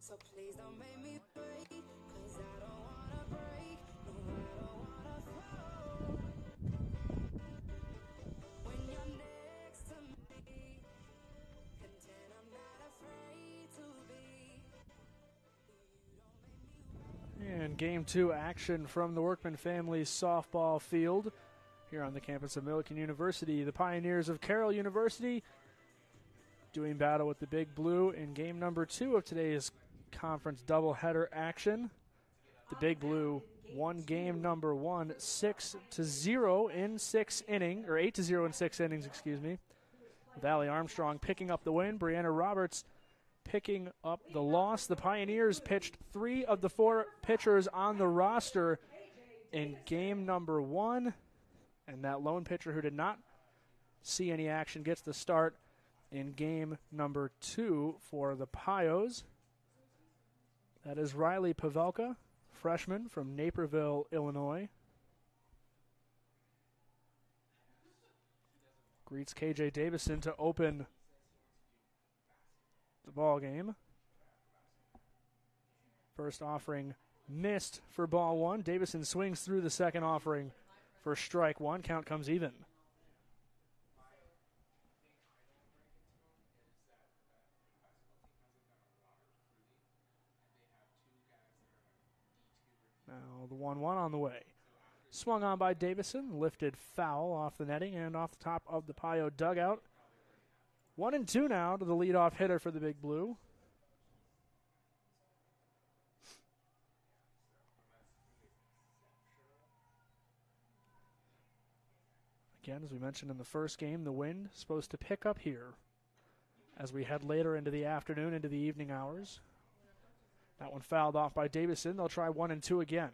So please don't make me break, 'cause I don't wanna break, no, I don't wanna fall. When you're next to me, content I'm not afraid to be. And game 2 action from the Workman family softball field here on the campus of Millikin University. The Pioneers of Carroll University doing battle with the Big Blue in game number 2 of today's conference doubleheader action. The Big Blue won game number 1 6-0 in 6 innings, or 8-0 in 6 innings, excuse me. Valley Armstrong picking up the win. Brianna Roberts picking up the loss. The Pioneers pitched 3 of the 4 pitchers on the roster in game number 1, and that lone pitcher who did not see any action gets the start in game number 2 for the Pios. That is Riley Pavelka, freshman from Naperville, Illinois. Greets KJ Davison to open the ball game. First offering missed for ball 1. Davison swings through the second offering for strike 1. Count comes even. Now the 1-1 on the way. Swung on by Davison, lifted foul off the netting and off the top of the Pio dugout. 1-2 now to the leadoff hitter for the Big Blue. Again, as we mentioned in the first game, the wind is supposed to pick up here as we head later into the afternoon, into the evening hours. That one fouled off by Davison. They'll try 1-2 again.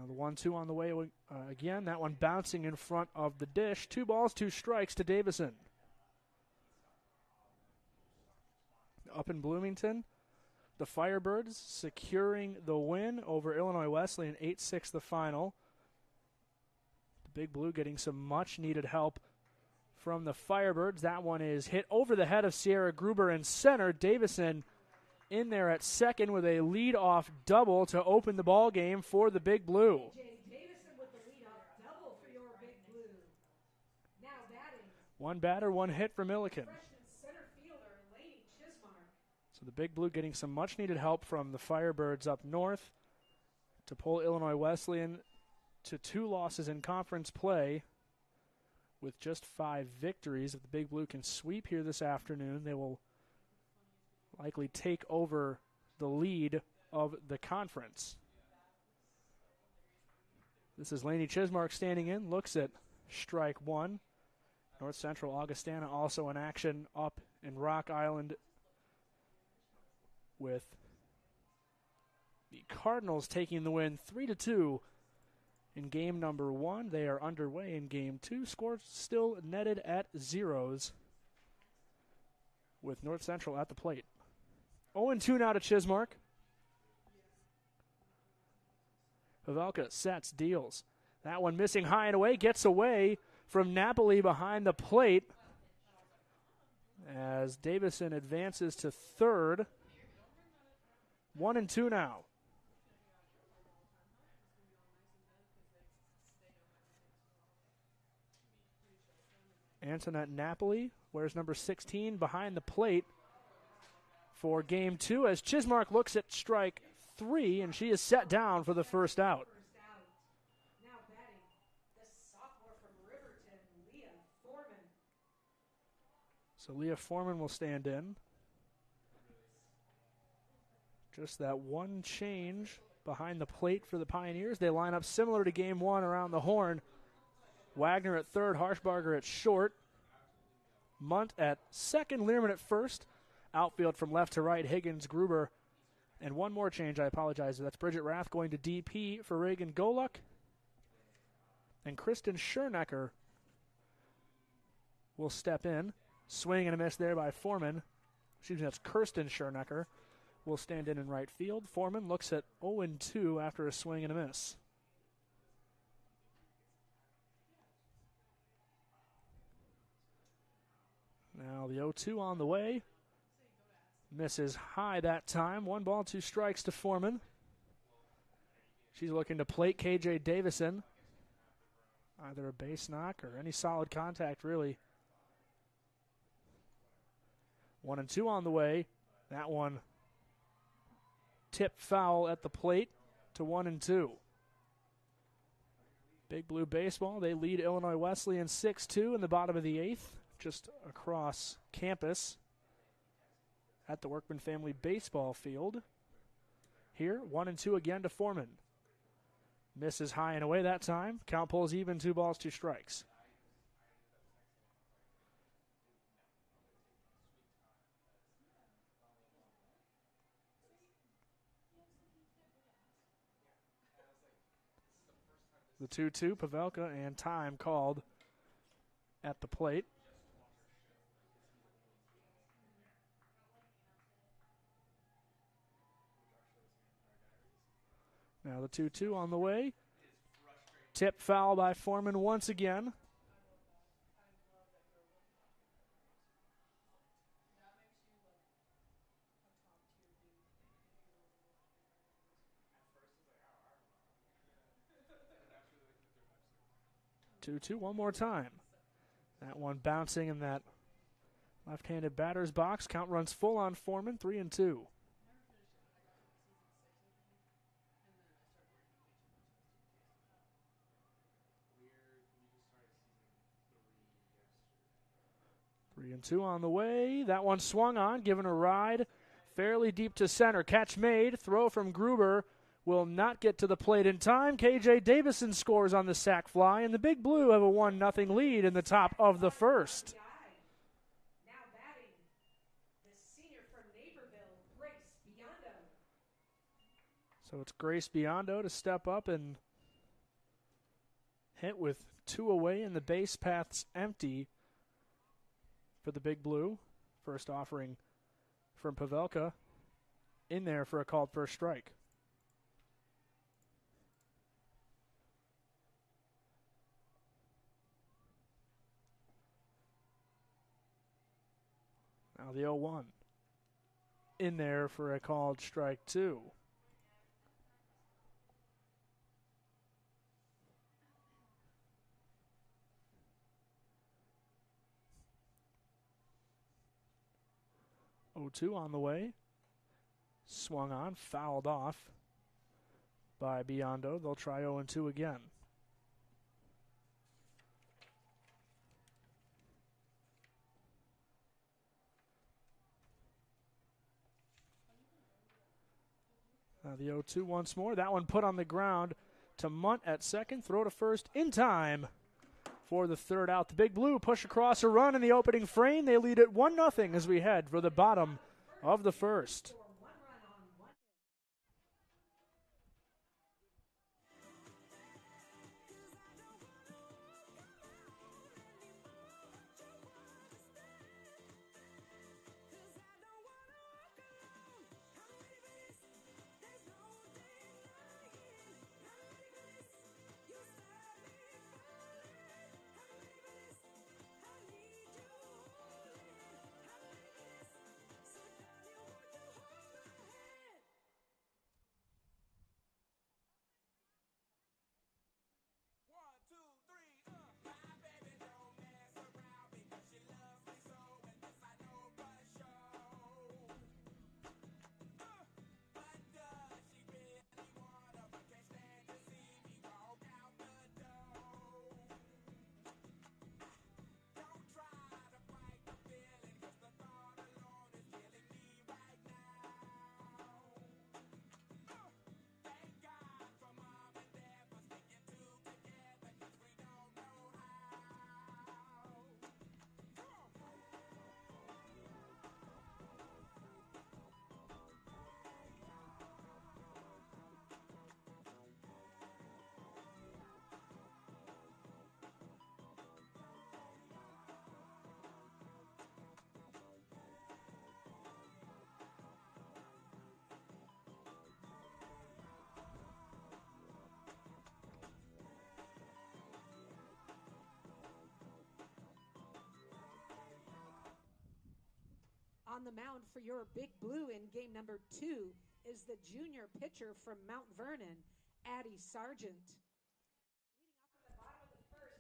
The 1-2 on the way again. That one bouncing in front of the dish. 2 balls, 2 strikes to Davison. Up in Bloomington, the Firebirds securing the win over Illinois Wesleyan, 8-6 the final. The Big Blue getting some much-needed help from the Firebirds. That one is hit over the head of Sierra Gruber in center. Davison in there at second with a lead-off double to open the ball game for the Big Blue. Davison with the lead-off double for your Big Blue. Now batting. One batter, one hit for Millikin. Freshman center fielder, Lady Chismark. So the Big Blue getting some much-needed help from the Firebirds up north to pull Illinois Wesleyan to 2 losses in conference play with just 5 victories. If the Big Blue can sweep here this afternoon, they will likely take over the lead of the conference. This is Laney Chismark standing in, looks at strike 1. North Central Augustana also in action up in Rock Island with the Cardinals taking the win 3-2 in game number 1. They are underway in game 2. Scores still netted at 0s with North Central at the plate. 0-2 now to Chismark. Pavelka sets, deals. That one missing high and away, gets away from Napoli behind the plate as Davison advances to third. 1-2 now. Antoinette Napoli wears number 16 behind the plate for game 2 as Chismark looks at strike 3, and she is set down for the first out. Now batting, the sophomore from Riverton, Leah Foreman. So Leah Foreman will stand in. Just that one change behind the plate for the Pioneers. They line up similar to game 1 around the horn. Wagner at third, Harshbarger at short. Munt at second, Learman at first. Outfield from left to right, Higgins, Gruber. And one more change, I apologize. That's Bridget Rath going to DP for Reagan Goluk. And Kristen Schernecker will step in. Swing and a miss there by Foreman. Excuse me, that's Kirsten Schernecker will stand in right field. Foreman looks at 0-2 after a swing and a miss. Now the 0-2 on the way. Misses high that time. 1 ball, 2 strikes to Foreman. She's looking to plate KJ Davison. Either a base knock or any solid contact, really. 1-2 on the way. That one tipped foul at the plate to 1-2. Big Blue Baseball, they lead Illinois Wesleyan 6-2 in the bottom of the 8th, just across campus at the Workman Family Baseball Field. Here, 1-2 again to Foreman. Misses high and away that time. Count pulls even, 2 balls, 2 strikes. The 2-2, Pavelka, and time called at the plate. Now the 2-2 on the way. Tip foul by Foreman once again. One more time. That one bouncing in that left-handed batter's box. Count runs full on Foreman, 3-2. Three and two on the way. That one swung on, given a ride. Fairly deep to center. Catch made. Throw from Gruber will not get to the plate in time. KJ Davison scores on the sac fly, and the Big Blue have a 1-0 lead in the top of the first. Now batting, the senior from Naperville, Grace Biondo. So it's Grace Biondo to step up and hit with 2 away and the base paths empty for the Big Blue. First offering from Pavelka in there for a called first strike. Now the 0-1 in there for a called strike 2. Oh-2 on the way. Swung on, fouled off by Biondo. They'll try 0-2 again. Now the 0-2 once more. That one put on the ground to Munt at second. Throw to first in time for the third out. The Big Blue push across a run in the opening frame. They lead it 1-0 as we head for the bottom of the first. On the mound for your Big Blue in game number 2 is the junior pitcher from Mount Vernon, Addie Sargent.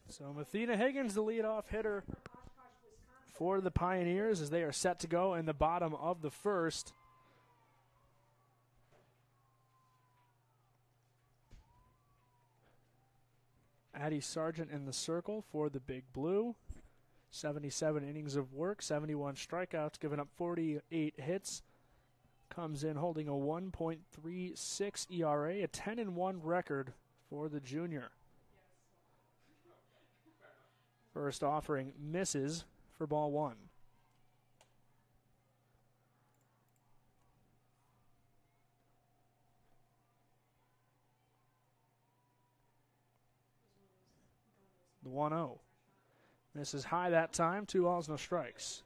So Mathena Higgins, the leadoff hitter From Oshkosh, Wisconsin. for the Pioneers as they are set to go in the bottom of the first. Addie Sargent in the circle for the Big Blue. 77 innings of work, 71 strikeouts, giving up 48 hits. Comes in holding a 1.36 ERA, a 10-1 record for the junior. First offering misses for ball 1. The 1-0. Misses high that time, 2 balls, no strikes.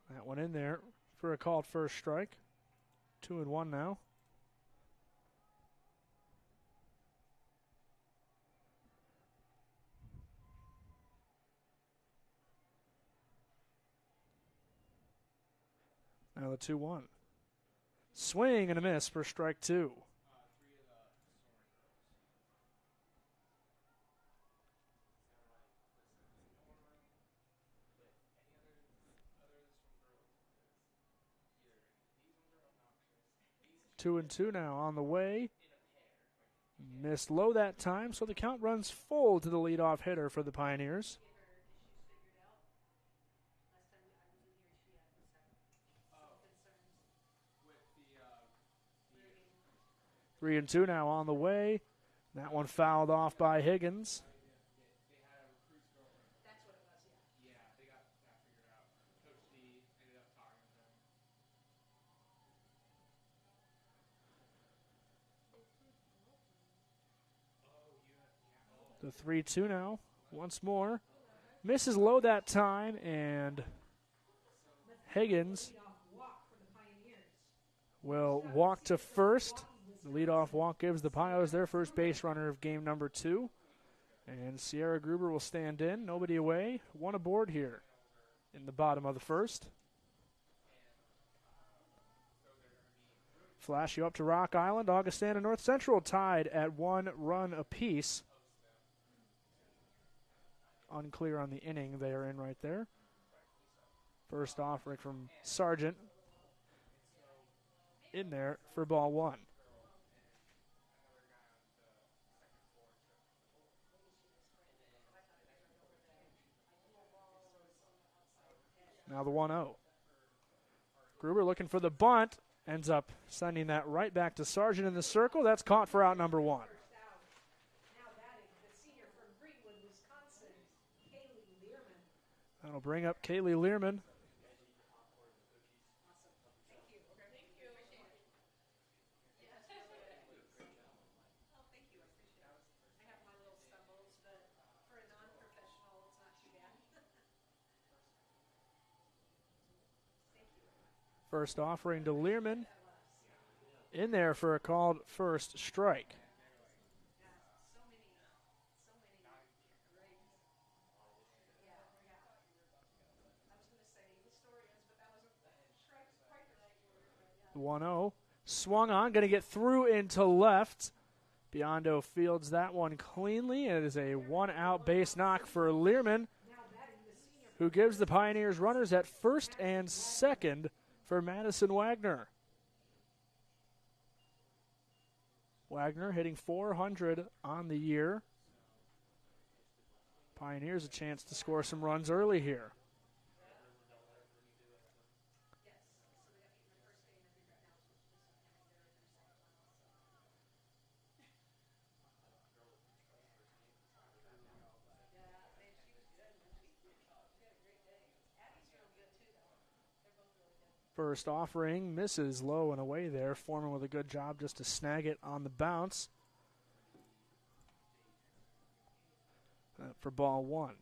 That one in there for a called first strike. 2-1 now. Now the 2-1. Swing and a miss for strike 2. Two and two now on the way. Missed low that time, so the count runs full to the leadoff hitter for the Pioneers. 3-2 now on the way. That one fouled off by Higgins. The 3-2 now, once more. Misses low that time, and Higgins will walk to first. The leadoff walk gives the Pios their first base runner of game number 2. And Sierra Gruber will stand in, nobody away. One aboard here in the bottom of the first. Flash you up to Rock Island. Augustana North Central tied at 1 run apiece. Unclear on the inning they are in right there. First offering from Sargent in there for ball 1. Now the 1-0. Gruber looking for the bunt. Ends up sending that right back to Sargent in the circle. That's caught for out number 1. That'll bring up Kaylee Learman. First offering to Learman. In there for a called first strike. The 1-0. Swung on, going to get through into left. Biondo fields that one cleanly. It is a 1-out base knock for Learman, who gives the Pioneers runners at first and second for Madison Wagner. Wagner hitting .400 on the year. Pioneers a chance to score some runs early here. First offering misses low and away there. Foreman with a good job just to snag it on the bounce. For ball 1.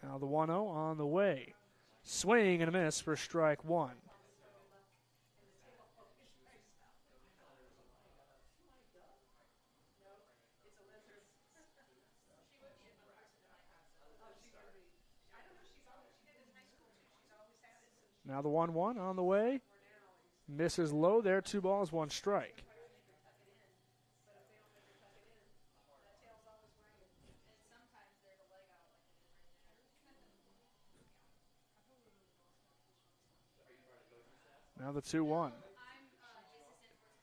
Now the 1-0 on the way. Swing and a miss for strike one. Now the 1-1 on the way. Misses low there. 2 balls, 1 strike. Now the 2-1.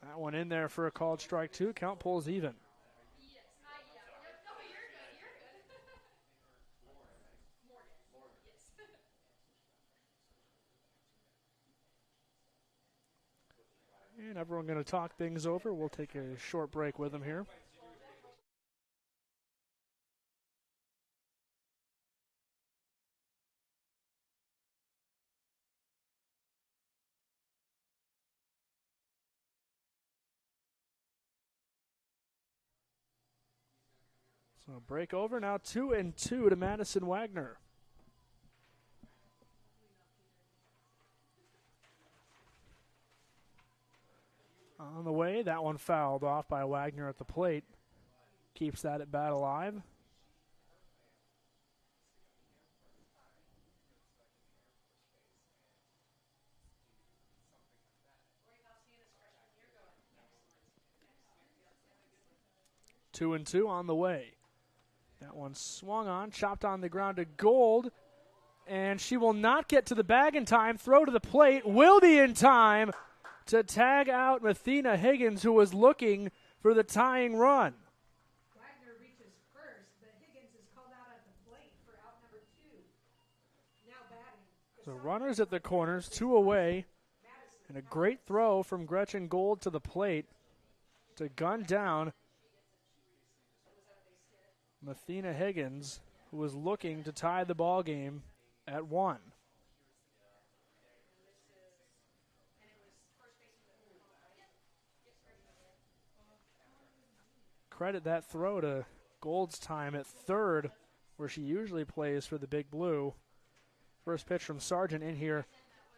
That one in there for a called strike 2. Count pulls even. And everyone going to talk things over. We'll take a short break with them here. So break over. Now 2-2 to Madison Wagner. On the way, that one fouled off by Wagner at the plate. Keeps that at bat alive. Two and two on the way. That one swung on, chopped on the ground to Gold, and she will not get to the bag in time. Throw to the plate, will be in time to tag out Mathena Higgins, who was looking for the tying run. Wagner reaches first, but Higgins is called out at the plate for out number 2. Now batting. The runners at the corners, 2 away, and a great throw from Gretchen Gold to the plate to gun down Mathena Higgins, who was looking to tie the ball game at 1. Credit that throw to Gold's time at third, where she usually plays for the Big Blue. First pitch from Sargent in here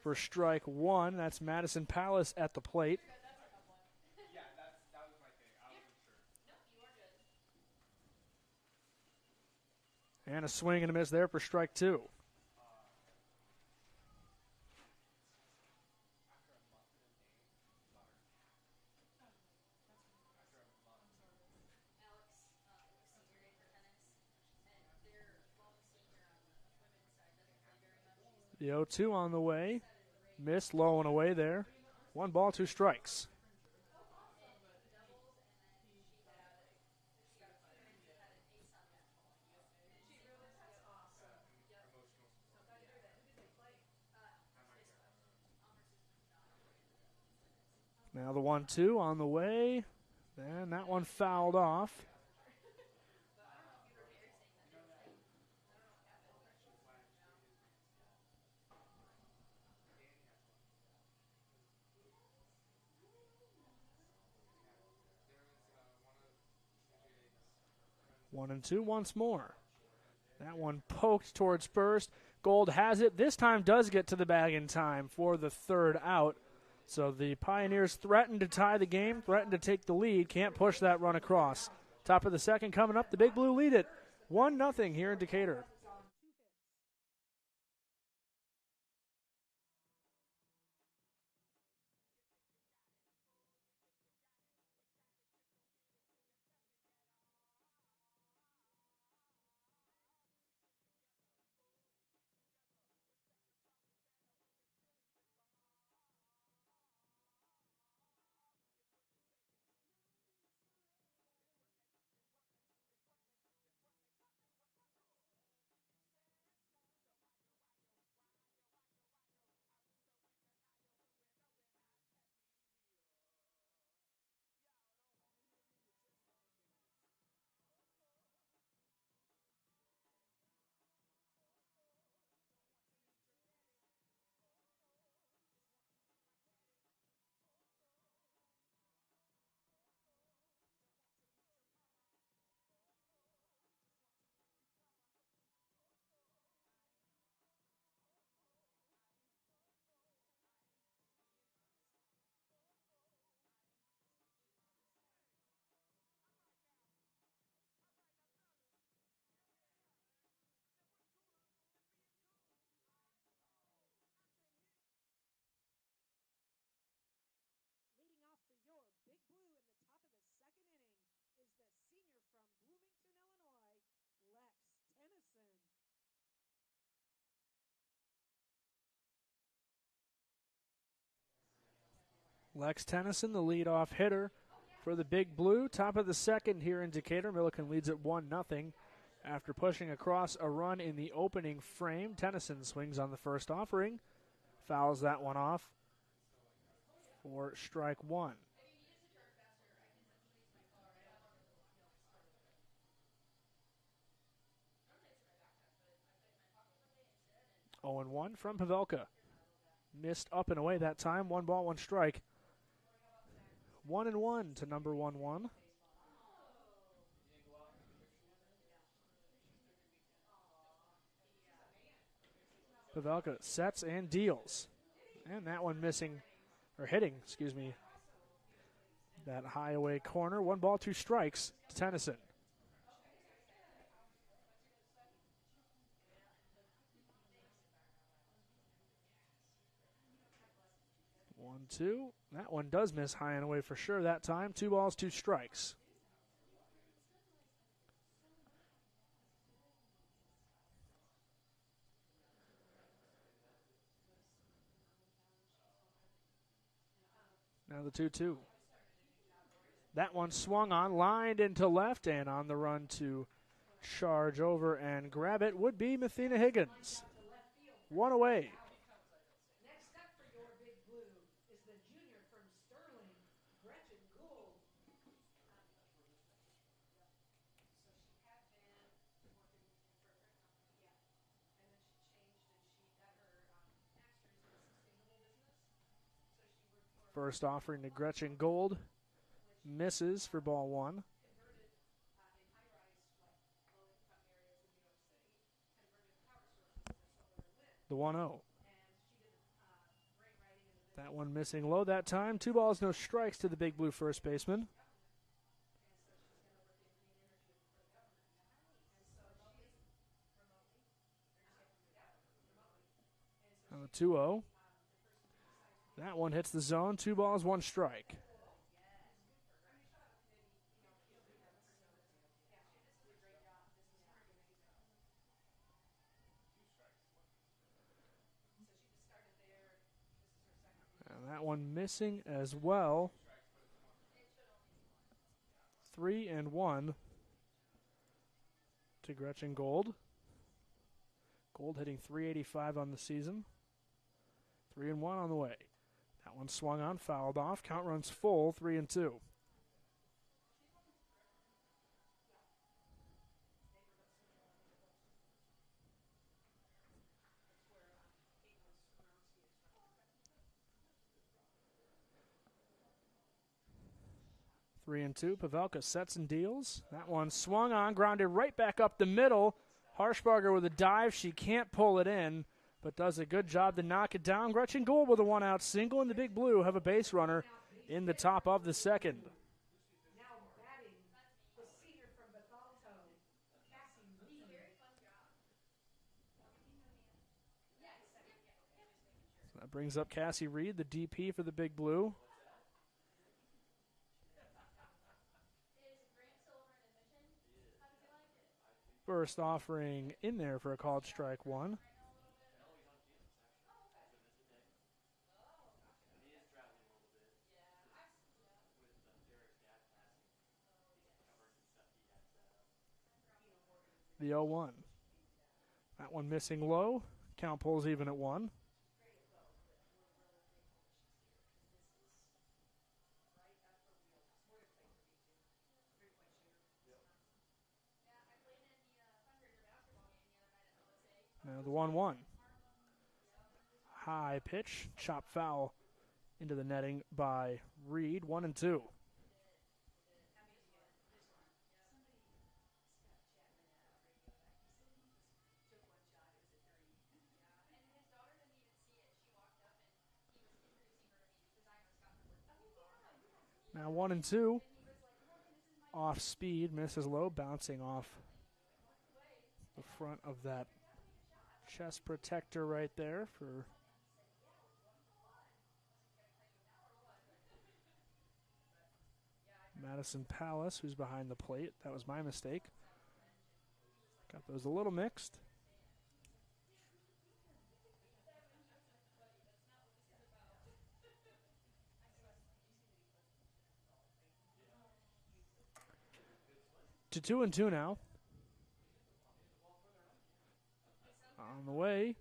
for strike 1. That's Madison Palace at the plate. And a swing and a miss there for strike 2. The 0-2 on the way. Missed low and away there. 1 ball, 2 strikes. Now the 1-2 on the way. And that one fouled off. One and two once more. That one poked towards first. Gold has it. This time does get to the bag in time for the 3rd out. So the Pioneers threaten to tie the game, threaten to take the lead. Can't push that run across. Top of the 2nd coming up. The Big Blue lead it 1-0 here in Decatur. Lex Tennyson, the leadoff hitter for the Big Blue. Top of the second here in Decatur. Millikin leads at 1-0 after pushing across a run in the opening frame. Tennyson swings on the first offering, fouls that one off for strike one. Oh and 1 from Pavelka. Missed up and away that time. 1 ball, 1 strike. 1-1 to number 1-1. Pavelka sets and deals. And that one missing, or hitting, excuse me, that high away corner. 1 ball, 2 strikes to Tennyson. 1-2. That one does miss high and away for sure that time. 2 balls, 2 strikes. Now the 2-2. That one swung on, lined into left, and on the run to charge over and grab it would be Mathena Higgins. 1 away. Next up for your Big Blue is the junior from Sterling, Gretchen Gould. First offering to Gretchen Gold. Misses for ball 1. The 1-0. That one missing low that time. 2 balls, no strikes to the Big Blue first baseman. Now the 2-0. That one hits the zone. 2 balls, 1 strike. And that one missing as well. 3-1 to Gretchen Gold. Gold hitting .385 on the season. 3-1 on the way. That one swung on, fouled off. Count runs full, 3-2. Three and two. Pavelka sets and deals. That one swung on, grounded right back up the middle. Harshbarger with a dive. She can't pull it in, but does a good job to knock it down. Gretchen Gould with a 1-out single, and the Big Blue have a base runner in the top of the second. Now batting, the senior from Bethalto, Cassie Reed. So that brings up Cassie Reed, the DP for the Big Blue. First offering in there for a called strike 1. The 0-1. That one missing low. Count pulls even at 1. Now the 1-1. High pitch, chop foul into the netting by Reed. 1-2. Now 1-2. Off speed, misses low, bouncing off the front of that chest protector right there for Madison Palace, who's behind the plate. That was my mistake. Got those a little mixed. to 2-2 now. On the way.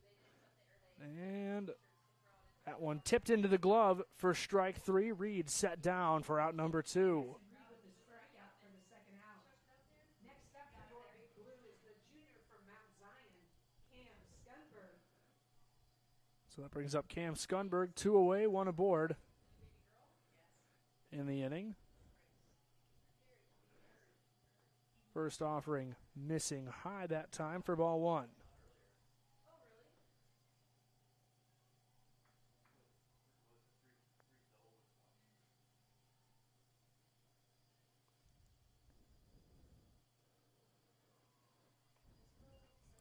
And that one tipped into the glove for strike 3. Reed set down for out number 2. Next up for your Big Blue is the junior from Mount Zion, Cam Skunberg. So that brings up Cam Skunberg, 2 away, 1 aboard in the inning. First offering missing high that time for ball 1.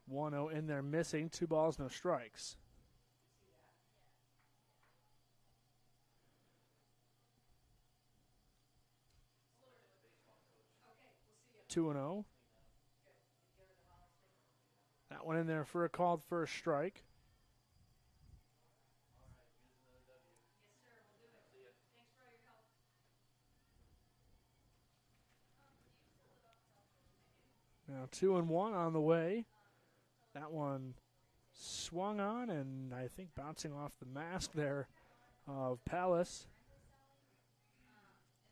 One 0 in there missing, 2 balls, no strikes. Two and 0. That one in there for a called first strike. Now 2-1 on the way. That one swung on and I think bouncing off the mask there of Palace.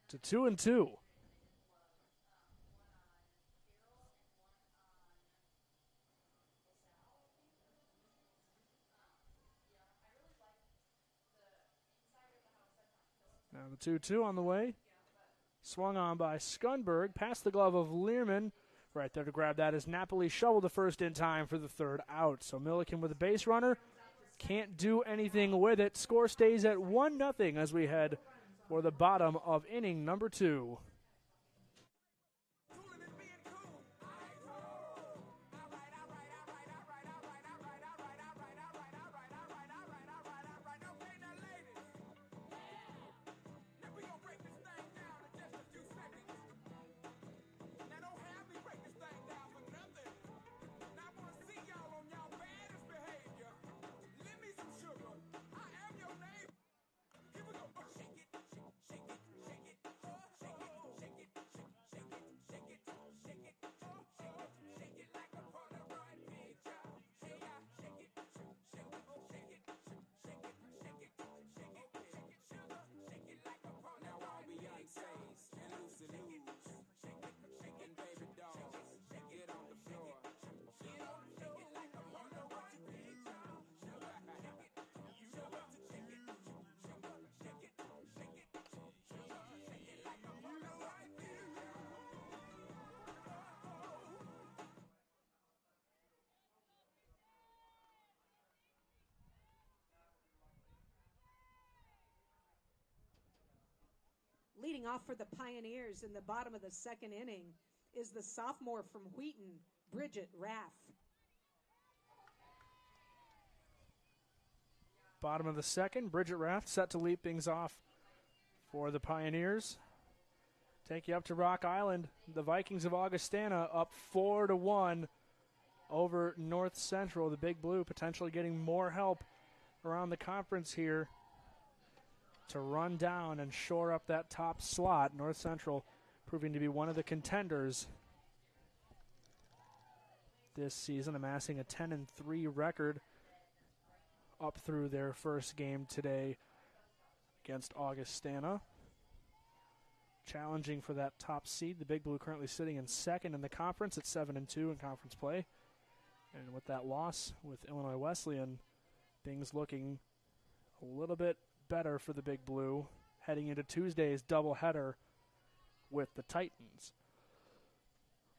To 2-2. Now the 2-2 on the way. Swung on by Skunberg. Past the glove of Learman. Right there to grab that as Napoli shoveled the first in time for the third out. So Millikin with a base runner. Can't do anything with it. Score stays at 1-0 as we head for the bottom of inning number 2. Leading off for the Pioneers in the bottom of the second inning is the sophomore from Wheaton, Bridget Raff. Bottom of the second, Bridget Raff set to lead things off for the Pioneers. Take you up to Rock Island. The Vikings of Augustana up 4-1 over North Central. The Big Blue potentially getting more help around the conference here to run down and shore up that top slot. North Central proving to be one of the contenders this season, amassing a 10-3 record up through their first game today against Augustana. Challenging for that top seed. The Big Blue currently sitting in second in the conference at 7-2 in conference play. And with that loss with Illinois Wesleyan, things looking a little bit better for the Big Blue heading into Tuesday's doubleheader with the Titans.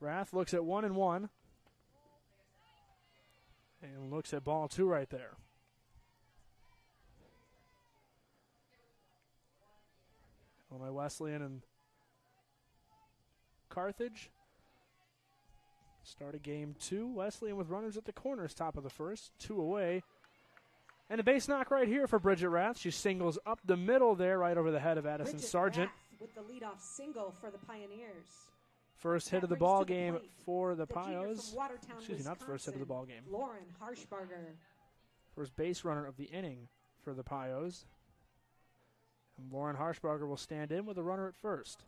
Rath looks at 1-1 and looks at ball 2 right there. Illinois Wesleyan and Carthage start a game 2. Wesleyan with runners at the corners, top of the first, 2 away. And a base knock right here for Bridget Rath. She singles up the middle there, right over the head of Addison Bridget Sargent. Rath with the leadoff single for the Pioneers. First hit That of the brings ball to the game plate for the junior Pios. from Watertown, Excuse me, not the first hit of the ball game. Lauren Harshbarger. First base runner of the inning for the Pios. And Lauren Harshbarger will stand in with a runner at first.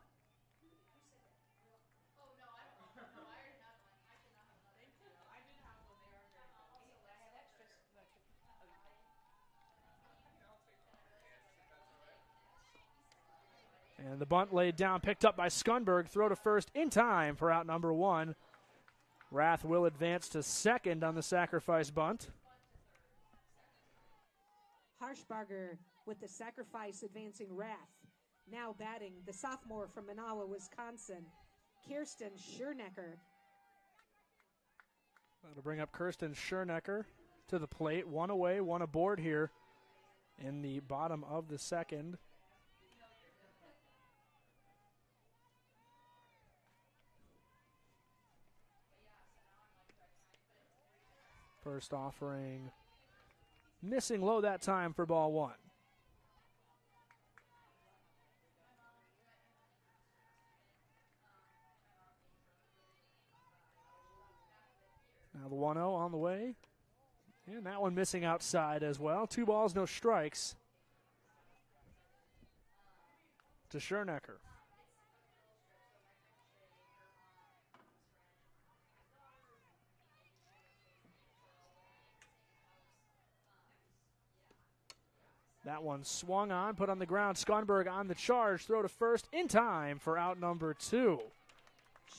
And the bunt laid down, picked up by Skunberg. Throw to first in time for out number 1. Rath will advance to second on the sacrifice bunt. Harshbarger with the sacrifice advancing Rath. Now batting, the sophomore from Manawa, Wisconsin, Kirsten Schernecker. That'll bring up Kirsten Schernecker to the plate. 1 away, 1 aboard here in the bottom of the second. First offering missing low that time for ball 1. Now the 1-0 on the way. And that one missing outside as well. 2 balls, no strikes to Schernecker. That one swung on, put on the ground. Skunberg on the charge. Throw to first in time for out number 2.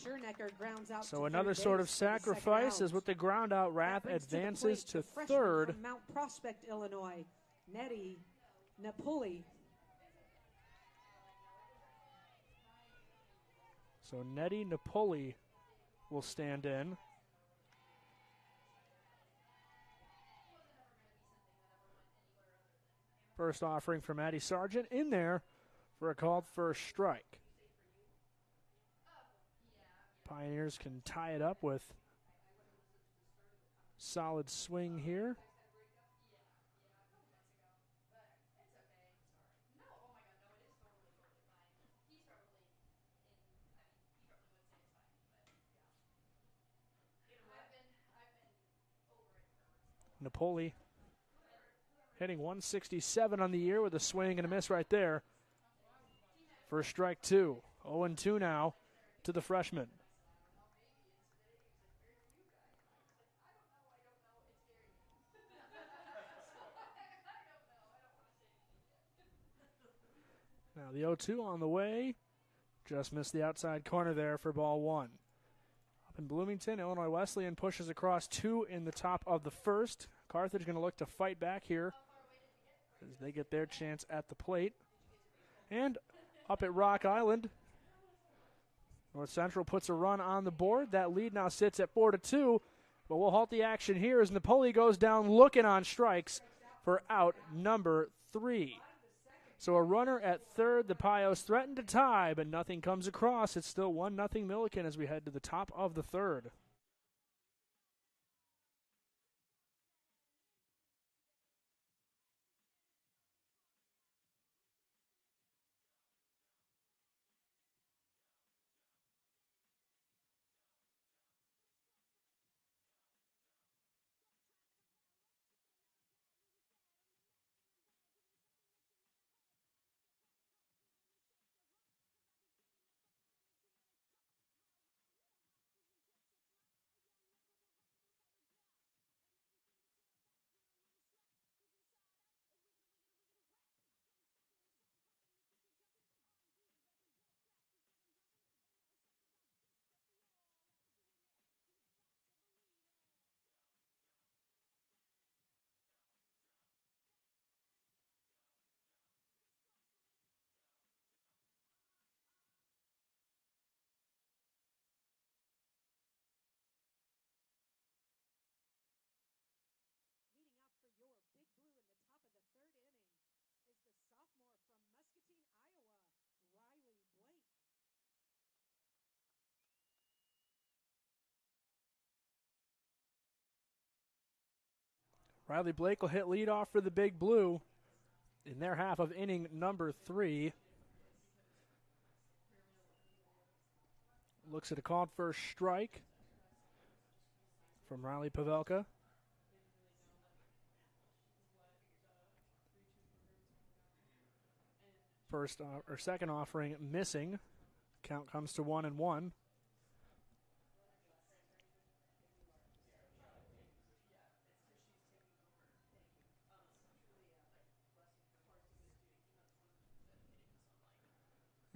Schernecker grounds out. So another sort of sacrifice is with the ground out. Rath advances to third. From Mount Prospect, Illinois, Nettie Napoli. So Nettie Napoli will stand in. First offering from Addie Sargent in there for a called first strike. Pioneers can tie it up with solid swing here. Napoli hitting 167 on the year with a swing and a miss right there. First strike 2. 0-2 now to the freshman. Now the 0-2 on the way. Just missed the outside corner there for ball 1. Up in Bloomington, Illinois Wesleyan pushes across 2 in the top of the first. Carthage going to look to fight back here as they get their chance at the plate. And up at Rock Island, North Central puts a run on the board. That lead now sits at 4-2, but we'll halt the action here as Napoli goes down looking on strikes for out number 3. So a runner at third. The Pios threaten to tie, but nothing comes across. It's still 1-0 Millikin as we head to the top of the third. Riley Blake will hit leadoff for the Big Blue in their half of inning number 3. Looks at a called first strike from Riley Pavelka. First or second offering missing. Count comes to 1-1.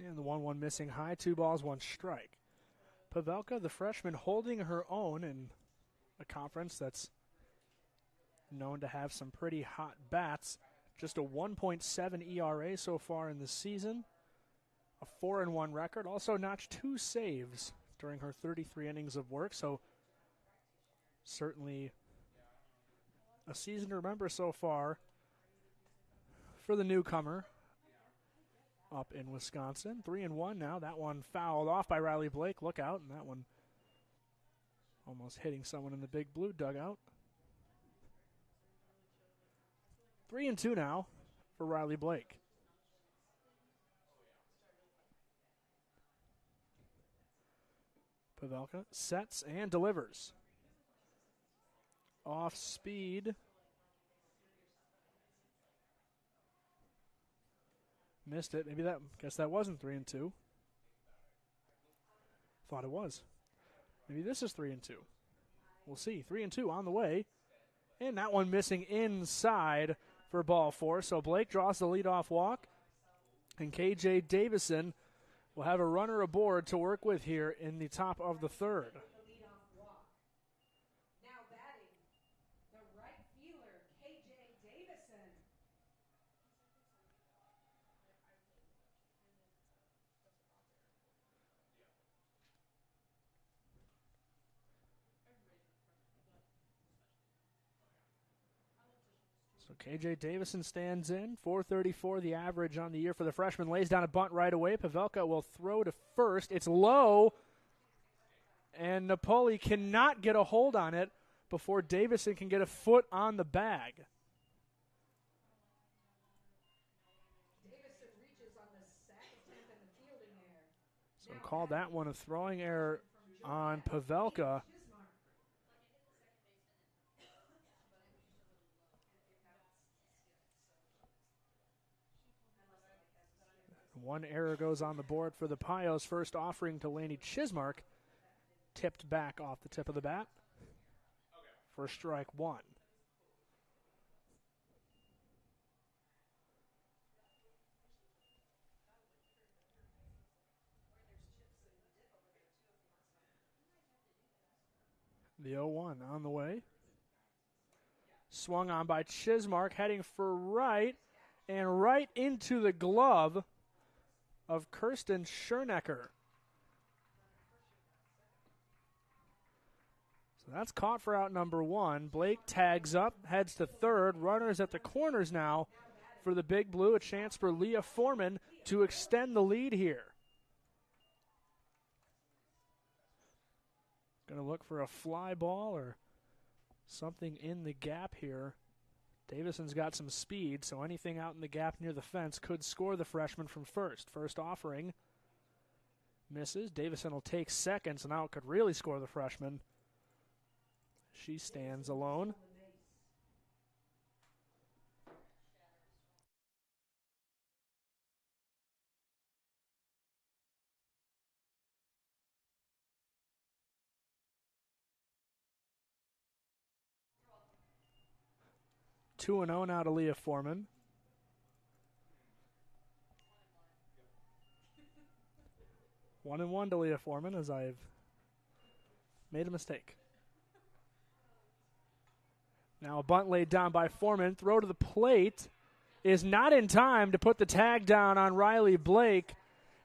And the 1-1 missing high, 2 balls, 1 strike. Pavelka, the freshman, holding her own in a conference that's known to have some pretty hot bats. Just a 1.7 ERA so far in the season. A 4-1 record. Also notched 2 saves during her 33 innings of work. So certainly a season to remember so far for the newcomer up in Wisconsin. 3-1 now. That one fouled off by Riley Blake. Look out. And that one almost hitting someone in the big blue dugout. 3-2 now for Riley Blake. Pavelka sets and delivers. Off speed. Missed it. Maybe that, guess that wasn't 3-2. Thought it was. Maybe this is 3-2. We'll see. 3-2 on the way. And that one missing inside for ball 4. So Blake draws the leadoff walk. And KJ Davison will have a runner aboard to work with here in the top of the third. Now batting, the right fielder, KJ Davison. So KJ Davison stands in. 434 the average on the year for the freshman. Lays down a bunt right away. Pavelka will throw to first. It's low. And Napoli cannot get a hold on it before Davison can get a foot on the bag. Davison reaches on the sack attempt and the fielding error. So call that one a throwing error on Pavelka. One error goes on the board for the Pios. First offering to Laney Chismark. Tipped back off the tip of the bat for strike 1. The 0-1 on the way. Swung on by Chismark, heading for right, and right into the glove of Kirsten Schernecker. So that's caught for out number 1. Blake tags up, heads to third. Runners at the corners now for the Big Blue. A chance for Leah Foreman to extend the lead here. Going to look for a fly ball or something in the gap here. Davison's got some speed, so anything out in the gap near the fence could score the freshman from first. First offering misses. Davison will take second, so now it could really score the freshman. She stands alone. Two and 0 now to Leah Foreman. 1-1 to Leah Foreman as I've made a mistake. Now a bunt laid down by Foreman. Throw to the plate is not in time to put the tag down on Riley Blake.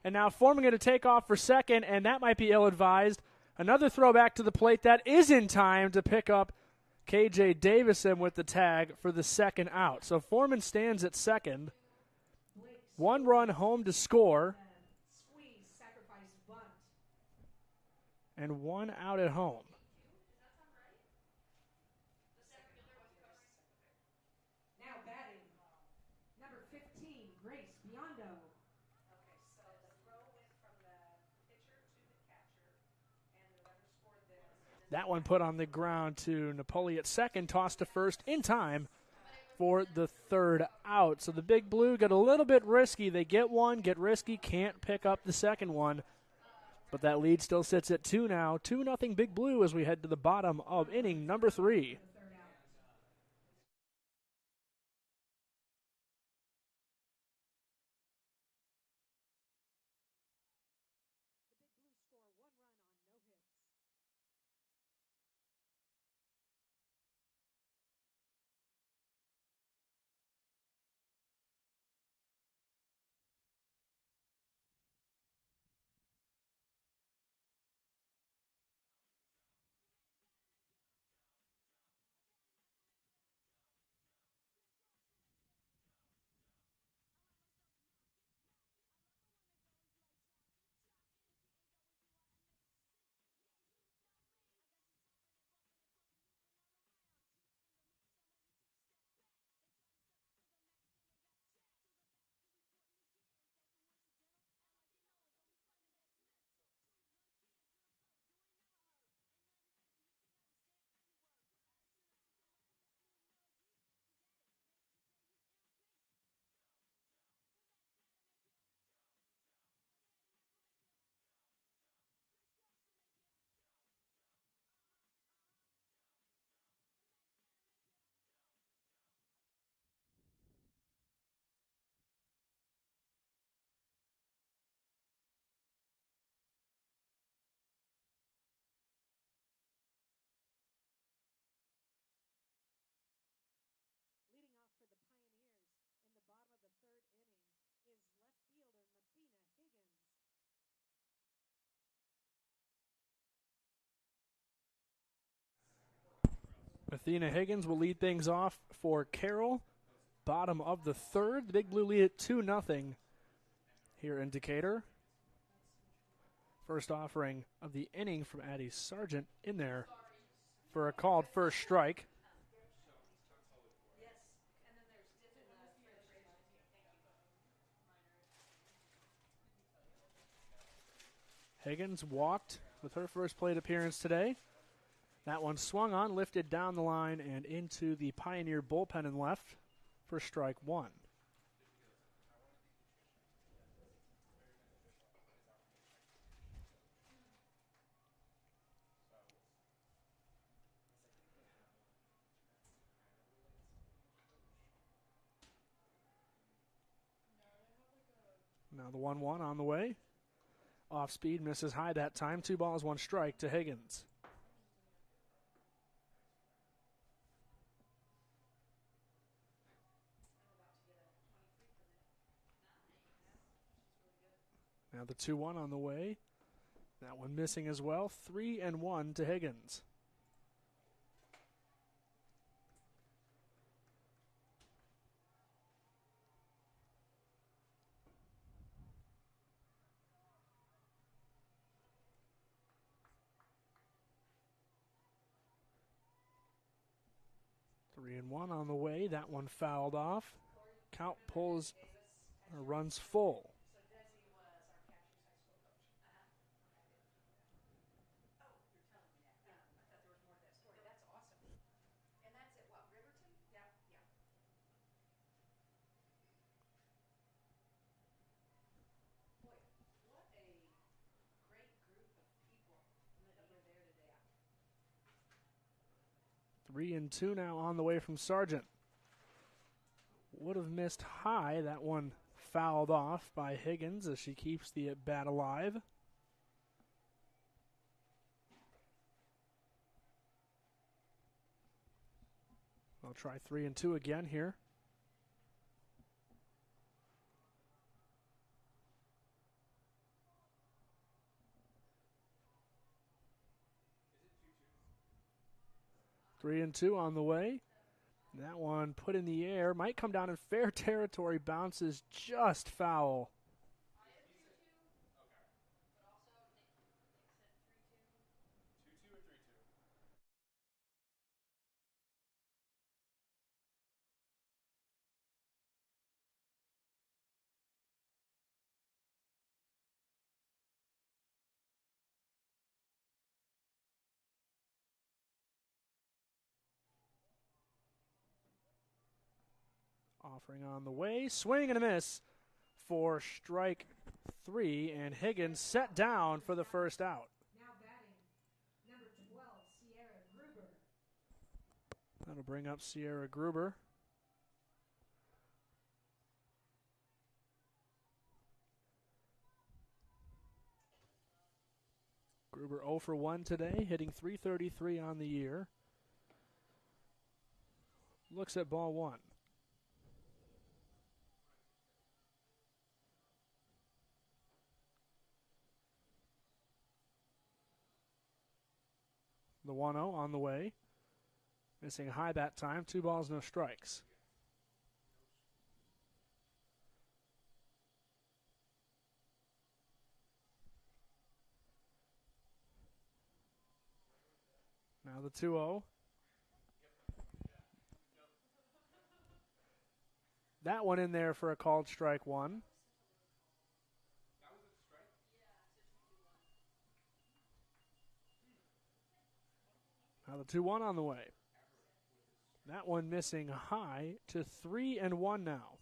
And now Foreman going to take off for second, and that might be ill-advised. Another throw back to the plate that is in time to pick up KJ Davison with the tag for the second out. So Foreman stands at second. 1 run home to score. And 1 out at home. Now batting, number 15, Grace Biondo. Okay, so the throw went from the pitcher to the catcher, and whoever scored there. That one put on the ground to Napoli at second, tossed to first in time for the third out. So the Big Blue got a little bit risky. They get one, get risky, can't pick up the second one. But that lead still sits at 2 now. 2-0 Big Blue as we head to the bottom of inning number 3. Athena Higgins will lead things off for Carroll. Bottom of the third. The Big Blue lead at 2-0 here in Decatur. First offering of the inning from Addie Sargent in there for a called first strike. Higgins walked with her first plate appearance today. That one swung on, lifted down the line and into the Pioneer bullpen and left for strike one. Now the 1-1 on the way. Off speed, misses high that time. 2 balls, 1 strike to Higgins. Now the 2-1 on the way. That one missing as well. 3-1 to Higgins. Three and one on the way. That one fouled off. Count pulls or runs full. Three and two now on the way from Sargent. Would have missed high. That one fouled off by Higgins as she keeps the bat alive. I'll try 3 and 2 again here. Three and two on the way. That one put in the air. Might come down in fair territory. Bounces just foul. Offering on the way. Swing and a miss for strike 3. And Higgins set down for the first out. Now batting, number 12, Sierra Gruber. That'll bring up Sierra Gruber. Gruber 0 for 1 today, hitting .333 on the year. Looks at ball one. The 1-0 on the way. Missing high that time. 2 balls, no strikes. Now the 2-0. That one in there for a called strike 1. Now the 2-1 on the way. That one missing high to 3-1 now.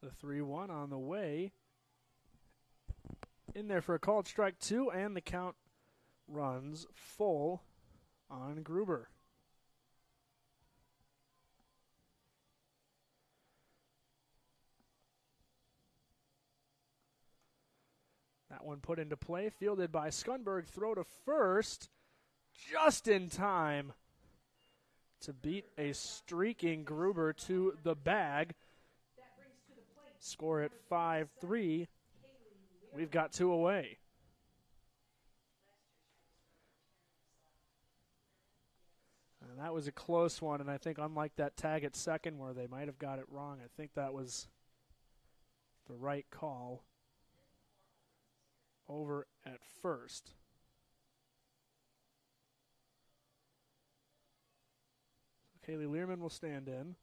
The 3-1 on the way. In there for a called strike 2, and the count runs full on Gruber. That one put into play, fielded by Skunberg. Throw to first, just in time to beat a streaking Gruber to the bag. That brings to the plate. Score at 5-3. We've got 2 away. And that was a close one, and I think unlike that tag at second where they might have got it wrong, I think that was the right call over at first. So Kaylee Learman will stand in.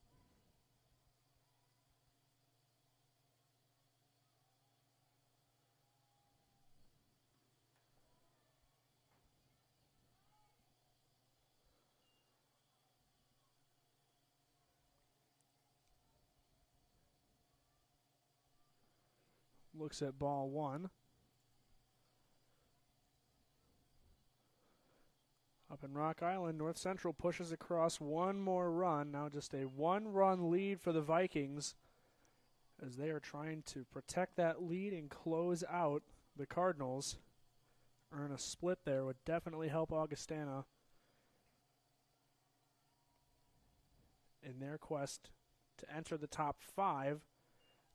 Looks at ball 1. Up in Rock Island, North Central pushes across one more run. Now just a 1-run lead for the Vikings as they are trying to protect that lead and close out the Cardinals. Earn a split there would definitely help Augustana in their quest to enter the top 5.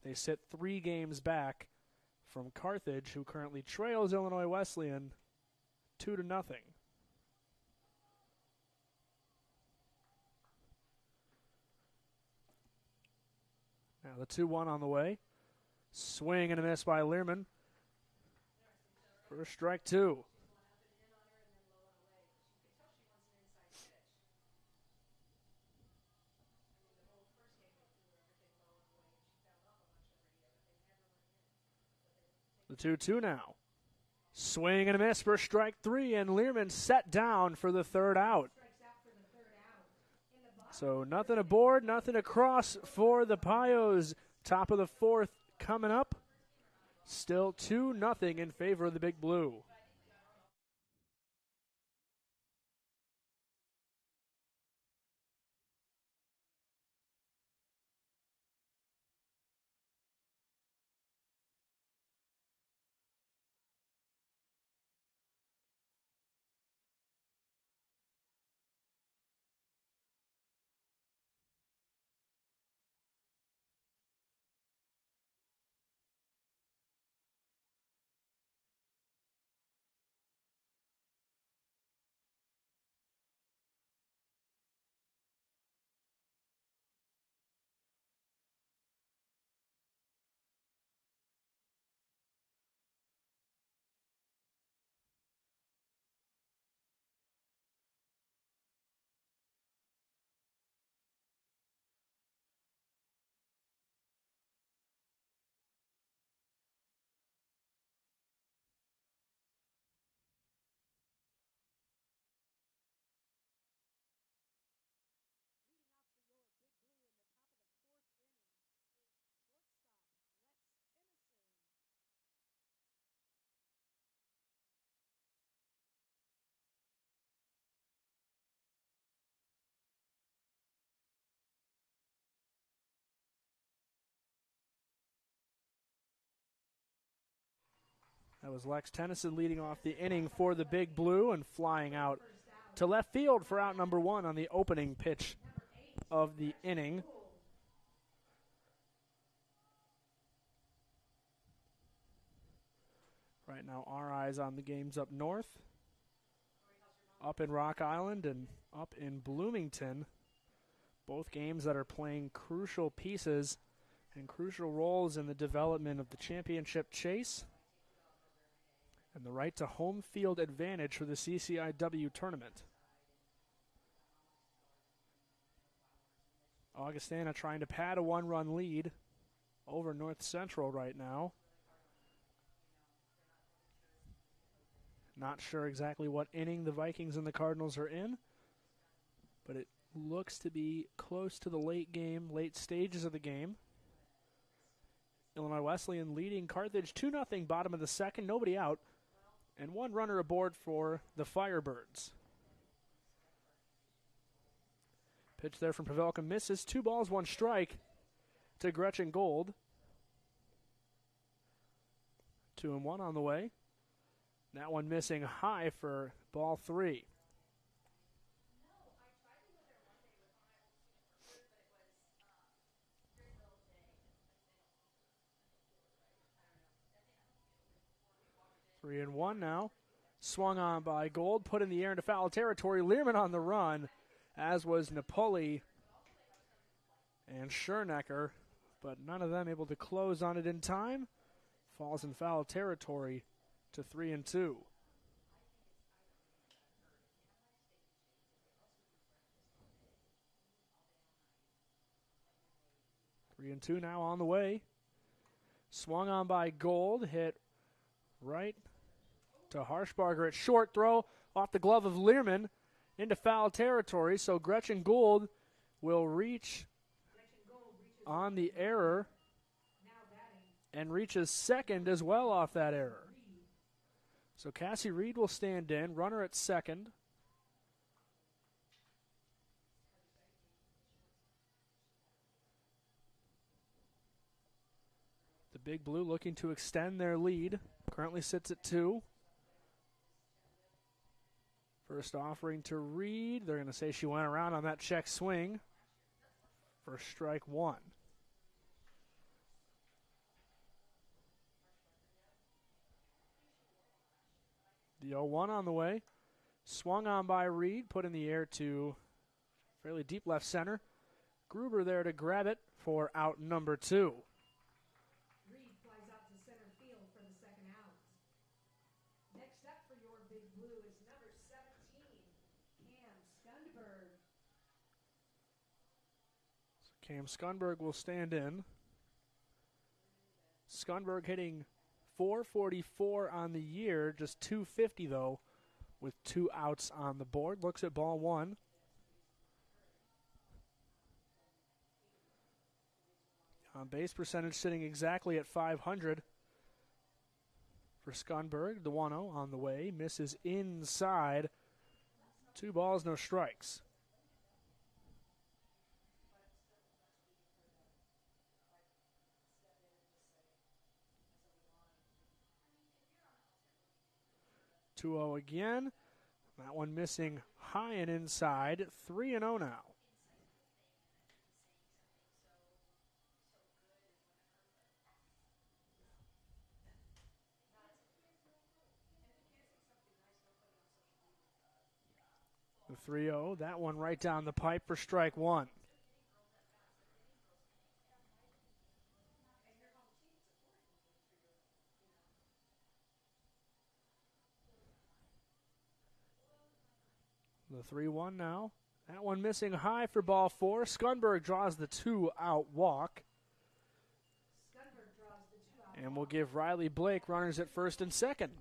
They sit 3 games back from Carthage, who currently trails Illinois Wesleyan 2-0. Now the 2-1 on the way. Swing and a miss by Learman. First strike 2. The 2-2 now. Swing and a miss for strike 3, and Learman set down for the third out. So nothing aboard, nothing across for the Pios. Top of the 4th coming up. Still 2-0 in favor of the Big Blue. That was Lex Tennyson leading off the inning for the Big Blue and flying out to left field for out number 1 on the opening pitch of the inning. Right now, our eyes on the games up north, up in Rock Island and up in Bloomington. Both games that are playing crucial pieces and crucial roles in the development of the championship chase and the right to home field advantage for the CCIW tournament. Augustana trying to pad a 1-run lead over North Central right now. Not sure exactly what inning the Vikings and the Cardinals are in, but it looks to be close to the late stages of the game. Illinois Wesleyan leading Carthage 2-0, bottom of the 2nd, nobody out, and 1 runner aboard for the Firebirds. Pitch there from Pavelka misses. 2 balls, 1 strike to Gretchen Gold. 2-1 on the way. That one missing high for ball 3. 3-1 now. Swung on by Gold, put in the air into foul territory. Learman on the run, as was Napoli and Schernecker, but none of them able to close on it in time. Falls in foul territory to 3-2. 3-2 now on the way. Swung on by Gold, hit right to Harshbarger at short throw off the glove of Learman into foul territory. So Gretchen Gould will reach on the error and reaches second as well off that error. So Cassie Reed will stand in, runner at second. The Big Blue looking to extend their lead. Currently sits at 2. First offering to Reed. They're going to say she went around on that check swing. First strike 1. The 0-1 on the way. Swung on by Reed. Put in the air to fairly deep left center. Gruber there to grab it for out number 2. Reed flies out to center field for the second out. Next up for your Big Blue is number 17, Cam Skundberg. Cam Skundberg will stand in. Skundberg hitting .444 on the year, just .250 though, with 2 outs on the board. Looks at ball 1. On base percentage sitting exactly at .500 for Skundberg. The 1-0 on the way. Misses inside. 2 balls, no strikes. .2-0 again. That one missing high and inside. 3-0 now. The 3-0, that one right down the pipe for strike 1. The 3-1 now. That one missing high for ball 4. Skundberg draws the 2-out walk. And we'll give Riley Blake runners at first and second.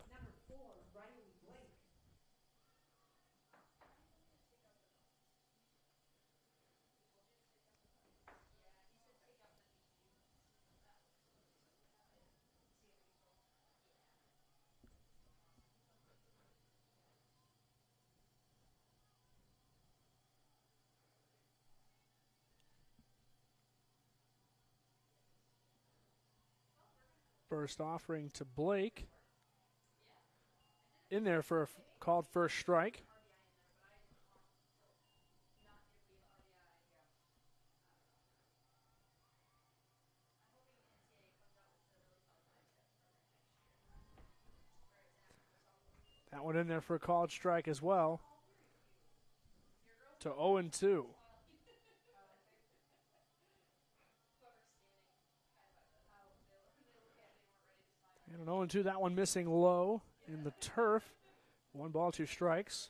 First offering to Blake. In there for a called first strike. That one in there for a called strike as well. To 0-2. And an 0-2, that one missing low in the turf. 1 ball, 2 strikes.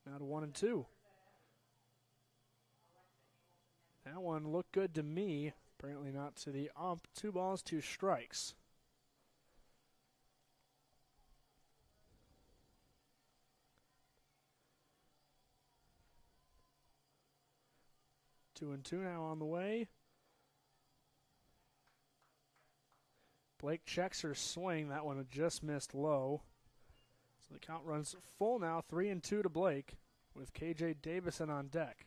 Now to 1-2. That one looked good to me. Apparently not to the ump. 2 balls, 2 strikes. Two and 2 now on the way. Blake checks her swing. That one had just missed low. So the count runs full now. 3-2 to Blake with KJ Davison on deck.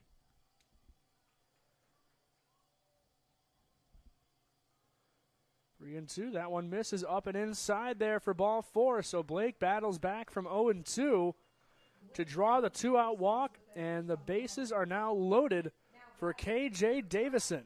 Three and 2. That one misses up and inside there for ball 4. So Blake battles back from 0-2 to draw the 2-out walk, and the bases are now loaded for K.J. Davison. KJ Davison.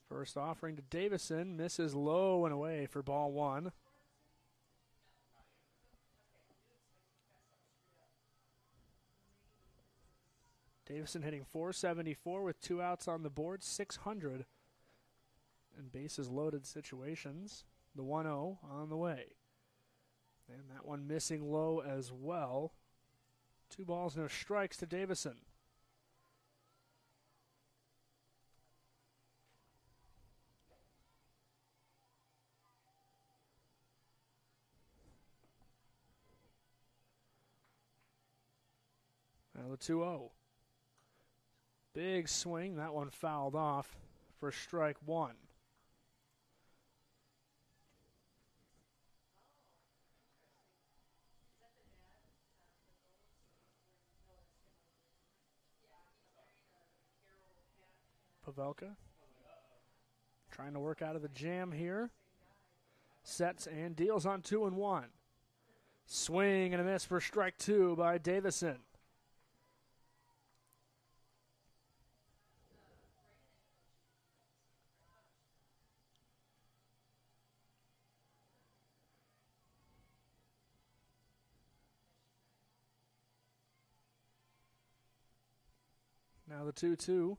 First offering to Davison, misses low and away for ball one. Davison hitting .474 with 2 outs on the board, 600. And bases loaded situations. The 1-0 on the way. And that one missing low as well. 2 balls, no strikes to Davison. Now the 2-0. Big swing. That one fouled off for strike one. Pavelka trying to work out of the jam here. Sets and deals on 2-1. Swing and a miss for strike two by Davison. Now the 2-2.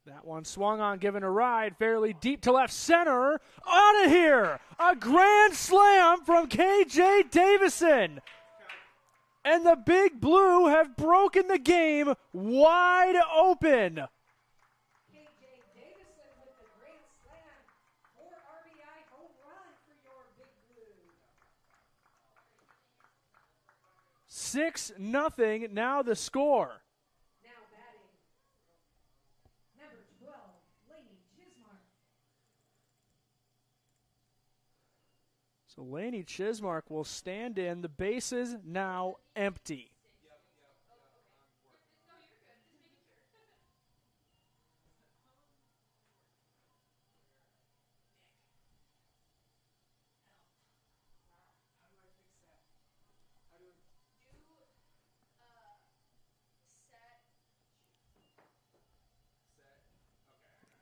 That one swung on, given a ride, fairly deep to left center. Out of here! A grand slam from K.J. Davison. And the Big Blue have broken the game wide open. KJ Davison with the grand slam. 4 RBI home run for your Big Blue. 6-0 now the score. Now batting. Number 12, Laney Chismark. So Laney Chismark will stand in. The bases now empty.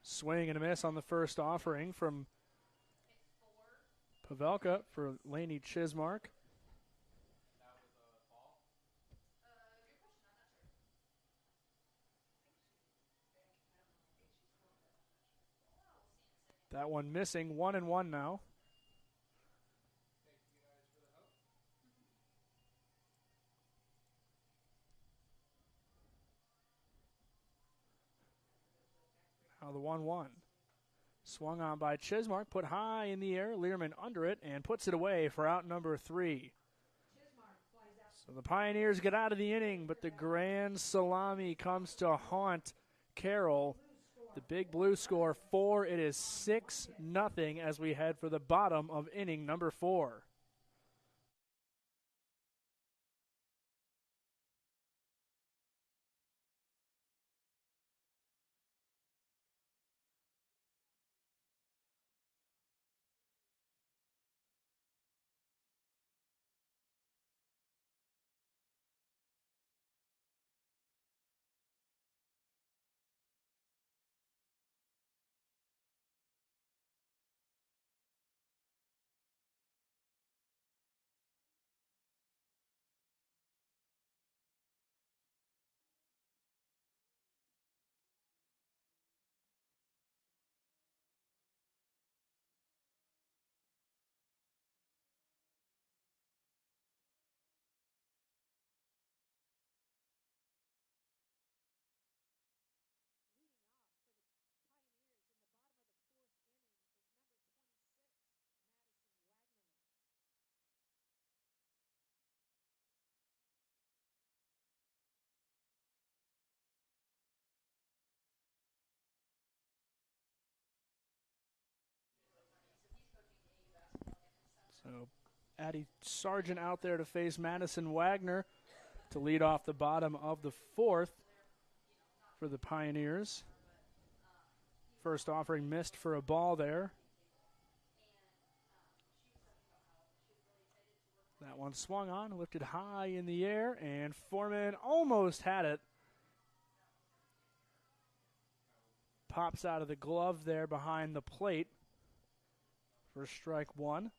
Swing and a miss on the first offering from Pavelka for Laney Chismark. That one missing, 1-1 now. Now the 1-1. Swung on by Chismark, put high in the air, Learman under it, and puts it away for out number 3. So the Pioneers get out of the inning, but the grand salami comes to haunt Carroll. The Big Blue score 4. It is 6-0 as we head for the bottom of inning number 4. So Addie Sargent out there to face Madison Wagner to lead off the bottom of the fourth for the Pioneers. First offering missed for a ball there. That one swung on, lifted high in the air, and Foreman almost had it. Pops out of the glove there behind the plate for strike one.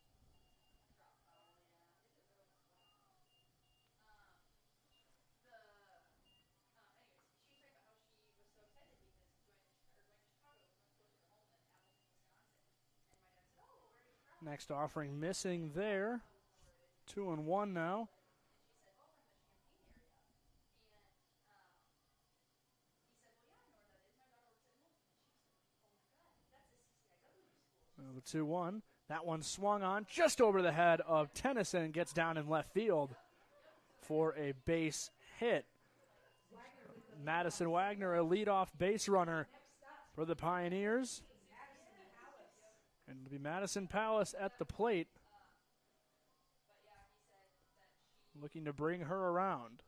Next offering missing there. 2-1 now. The 2-1. That one swung on just over the head of Tennyson. Gets down in left field for a base hit. Madison Wagner, a leadoff base runner for the Pioneers. And it'll be Madison Palace at the plate, looking to bring her around.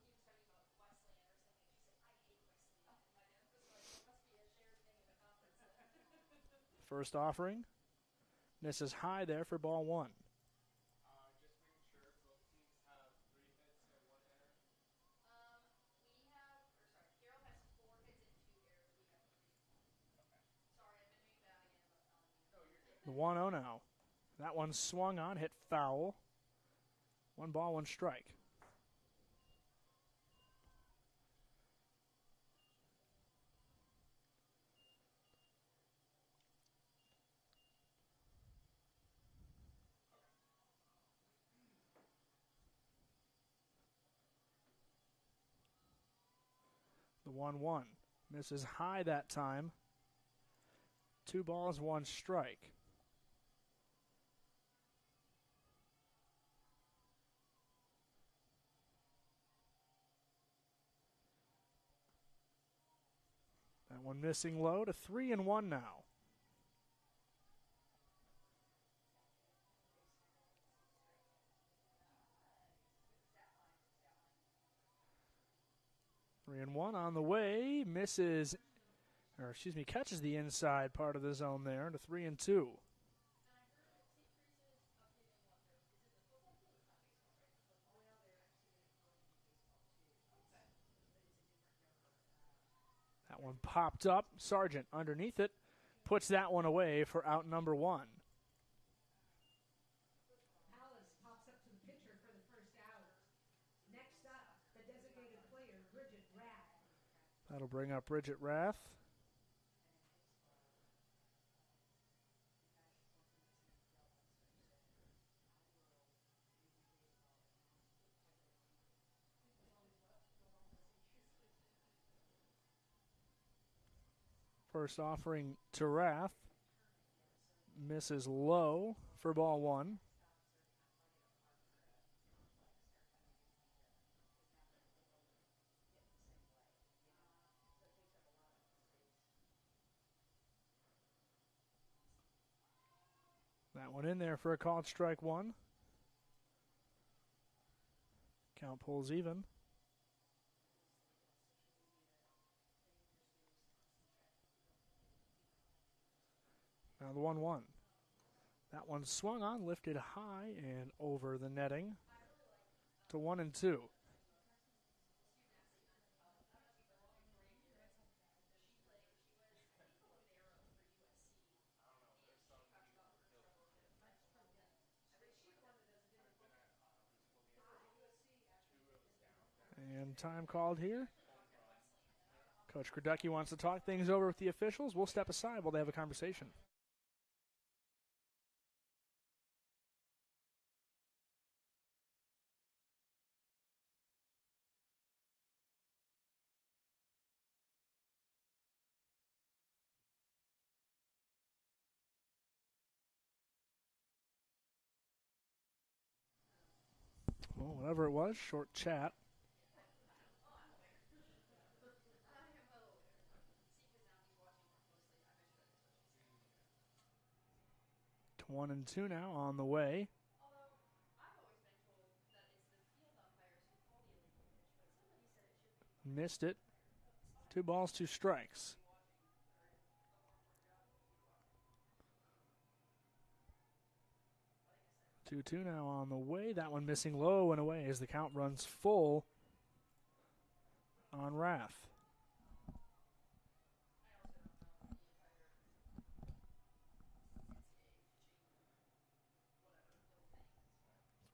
First offering. Misses high there for ball one. The 1-0 now. That one swung on, hit foul. 1 ball, 1 strike. The 1-1. Misses high that time. 2 balls, 1 strike. That one missing low to 3-1 now. Three and one on the way. Catches the inside part of the zone there to 3-2. That one popped up. Sargent underneath it. Puts that one away for out number 1. Palace pops up to the pitcher for the first out. Next up, the designated player, Bridget Rath. That'll bring up Bridget Rath. First offering to Rath. Misses low for ball 1. That one in there for a called strike 1. Count pulls even. Now the 1-1. That one swung on, lifted high and over the netting to 1-2. And time called here. Coach Kraducki wants to talk things over with the officials. We'll step aside while they have a conversation. Well, whatever it was, short chat. To 1-2 now on the way. Missed it. 2 balls, 2 strikes. Two now on the way. That one missing low and away as the count runs full on Rath.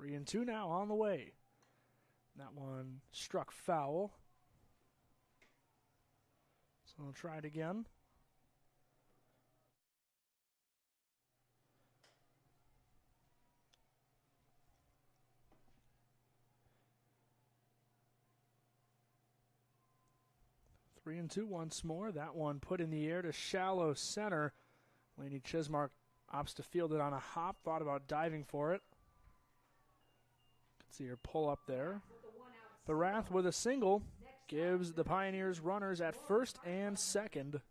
3-2 now on the way. That one struck foul. So we'll try it again. Three and two once more. That one put in the air to shallow center. Laney Chismark opts to field it on a hop. Thought about diving for it. Could see her pull up there. But Rath with a single gives the Pioneers runners at first and second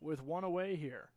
with one away here.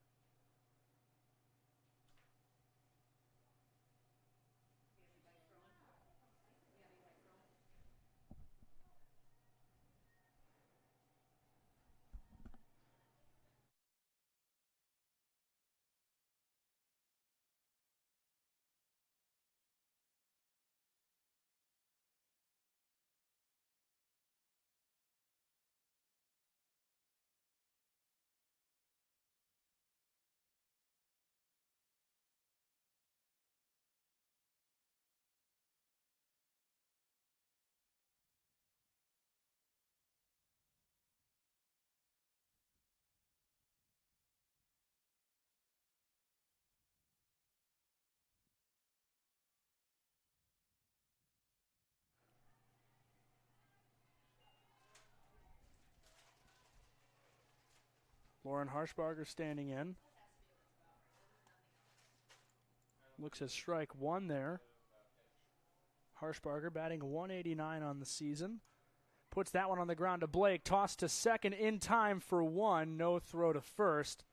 Lauren Harshbarger standing in. Looks at strike one there. Harshbarger batting 189 on the season. Puts that one on the ground to Blake. Toss to second in time for one. No throw to first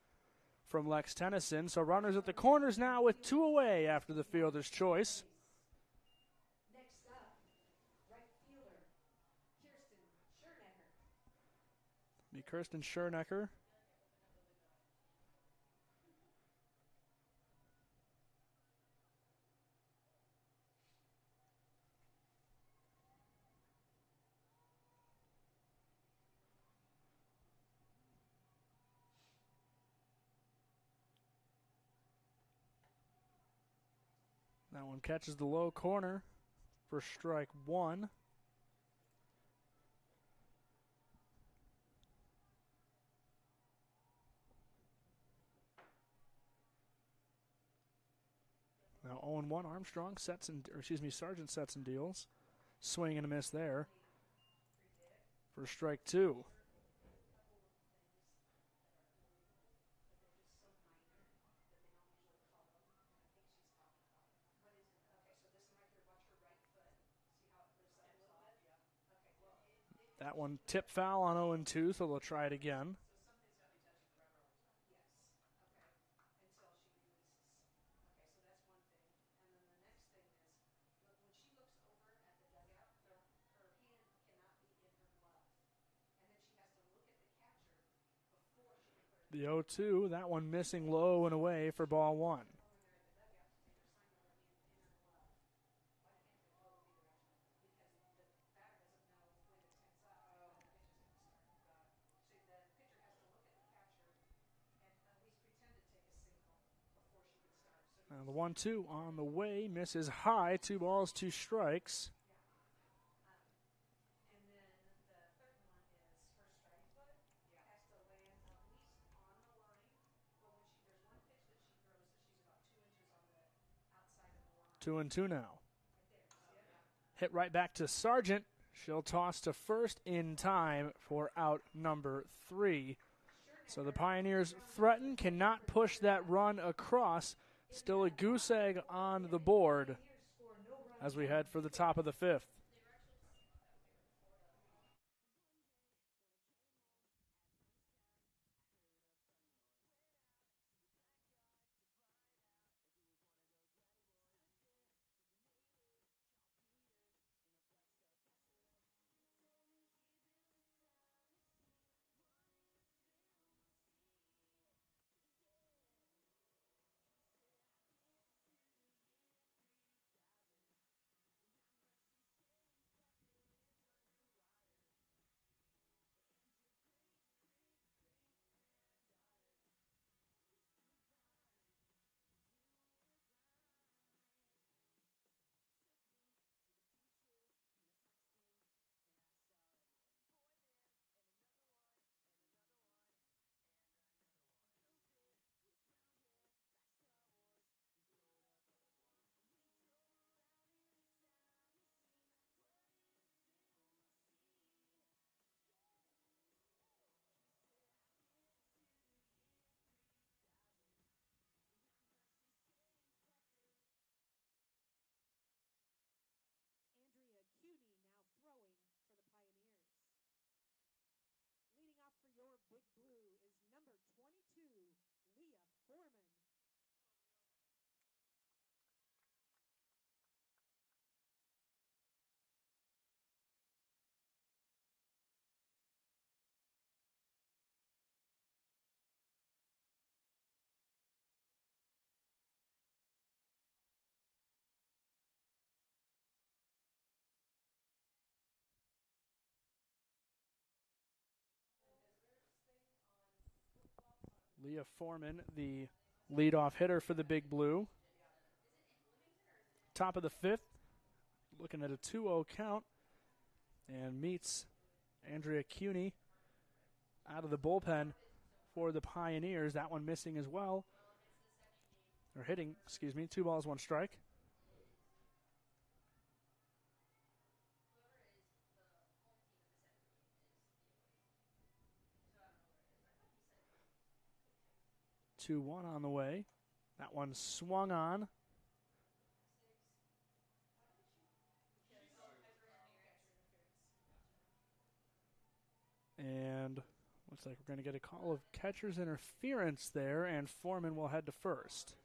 from Lex Tennyson. So runners at the corners now with two away after the fielder's choice. Next up, right fielder, Kirsten Kirsten Schernecker. Schernecker. That one catches the low corner for strike one. Now 0-1 Armstrong sets and, Sargent sets and deals. Swing and a miss there for strike two. That one tip foul on 0-2, so they'll try it again. The 0-2, that one missing low and away for ball one. Now the 1-2 on the way, misses high, 2 balls, 2 strikes. Two and two now. Hit right back to Sargent. She'll toss to first in time for out number 3. So the Pioneers threaten, cannot push that run across. Still a goose egg on the board as we head for the top of the 5th. Leah Foreman, the leadoff hitter for the Big Blue. Top of the fifth, looking at a 2-0 count, and meets Andrea Cuny out of the bullpen for the Pioneers. That one missing as well. Or hitting, excuse me, 2 balls, 1 strike. Two one on the way. That one swung on. And looks like we're going to get a call of catcher's interference there, and Foreman will head to first.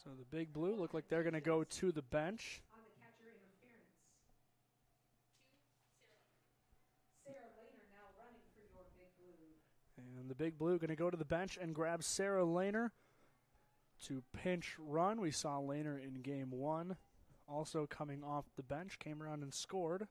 So the Big Blue look like they're going to go to the bench. On the catcher interference. Sarah Lehner now running for your Big Blue. And the Big Blue going to go to the bench and grab Sarah Lehner to pinch run. We saw Lehner in game 1. Also coming off the bench, came around and scored.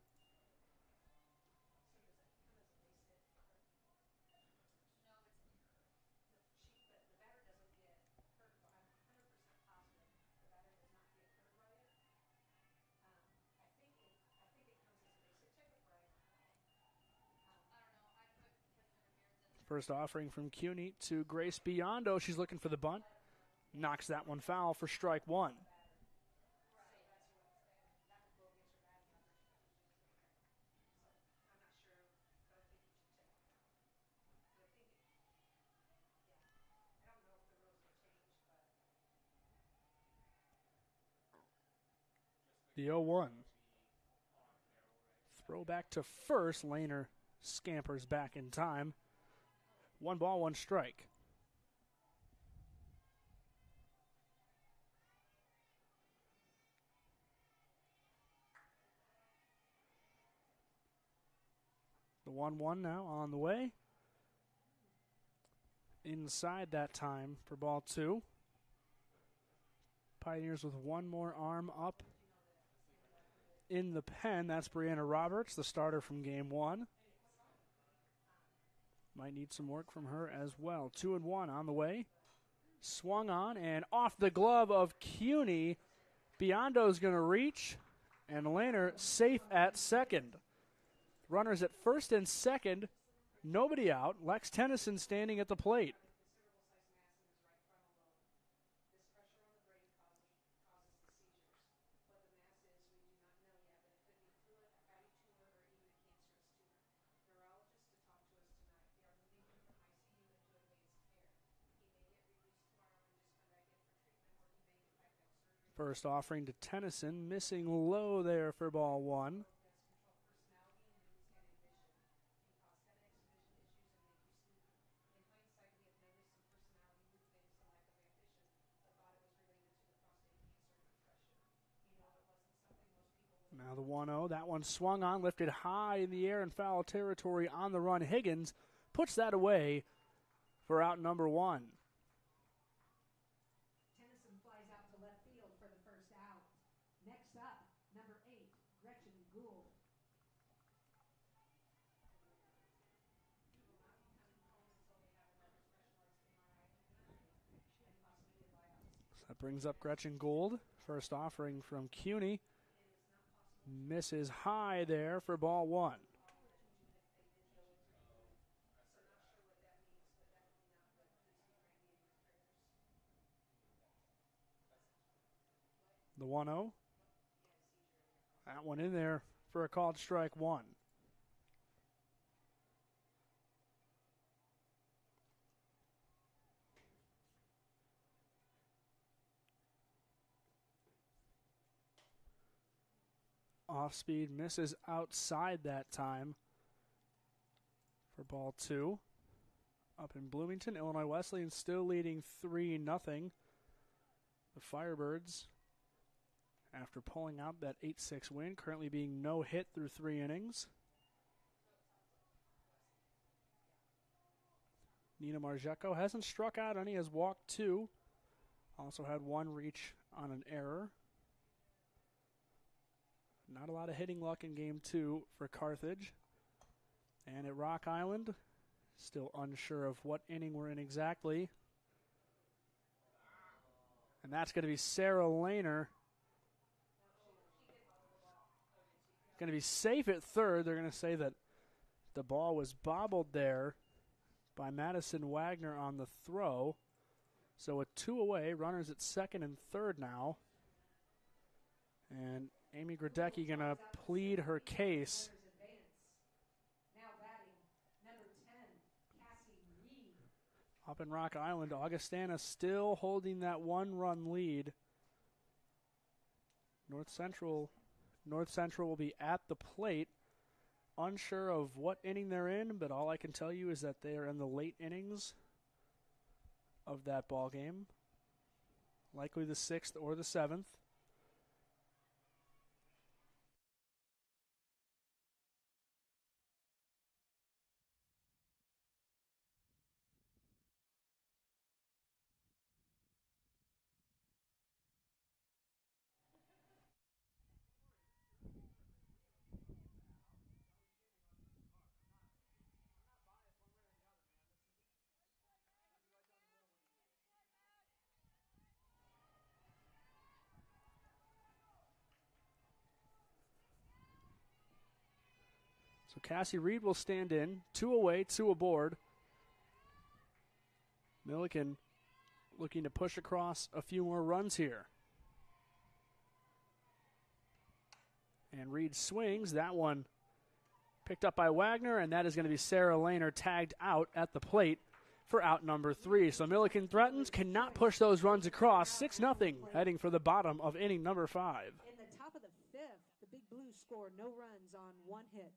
First offering from Cuny to Grace Biondo. She's looking for the bunt. Knocks that one foul for strike 1. The 0-1. Throw back to first. Lehner scampers back in time. 1 ball, 1 strike. The 1-1 now on the way. Inside that time for ball 2. Pioneers with 1 more arm up in the pen. That's Brianna Roberts, the starter from game 1. Might need some work from her as well. 2-1 on the way. Swung on and off the glove of Cuny. Biondo's going to reach, and Lehner safe at second. Runners at first and second. Nobody out. Lex Tennyson standing at the plate. First offering to Tennyson, missing low there for ball 1. Now the 1-0, that one swung on, lifted high in the air in foul territory on the run. Higgins puts that away for out number 1. Tennyson flies out to left field for the first out. Next up, number 8, Gretchen Gould. So that brings up Gretchen Gould. First offering from Cuny. Misses high there for ball 1. The 1-0. That one in there for a called strike 1. Off speed misses outside that time for ball 2. Up in Bloomington, Illinois Wesleyan still leading 3-0. The Firebirds, after pulling out that 8-6 win, currently being no hit through 3 innings. Nina Marjeko hasn't struck out any, has walked 2. Also had 1 reach on an error. Not a lot of hitting luck in game 2 for Carthage. And at Rock Island, still unsure of what inning we're in exactly. And that's going to be Sarah Lehner. Going to be safe at third. They're going to say that the ball was bobbled there by Madison Wagner on the throw. So with 2 away, runners at second and third now. And Amy Gradecki going to plead her case. Now batting, number 10, Cassie Reed. Up in Rock Island, Augustana still holding that 1-run lead. North Central will be at the plate. Unsure of what inning they're in, but all I can tell you is that they are in the late innings of that ball game. Likely the 6th or the 7th. So Cassie Reed will stand in. 2 away, 2 aboard. Millikin looking to push across a few more runs here. And Reed swings. That one picked up by Wagner, and that is going to be Sarah Lehner tagged out at the plate for out number 3. So Millikin threatens, cannot push those runs across. 6-0, heading for the bottom of inning number 5. In the top of the 5th, the Big Blues score no runs on 1 hit.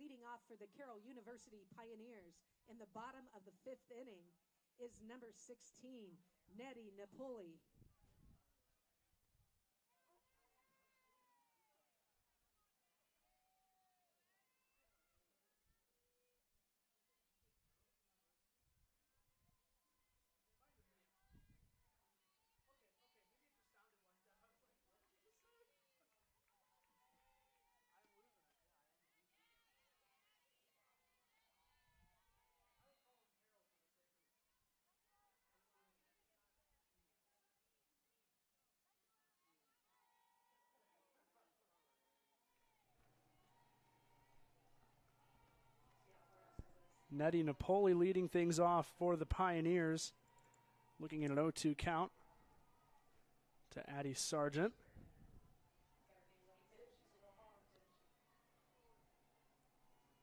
Leading off for the Carroll University Pioneers in the bottom of the 5th inning is number 16, Nettie Napoli. Nettie Napoli leading things off for the Pioneers. Looking at an 0-2 count to Addie Sargent.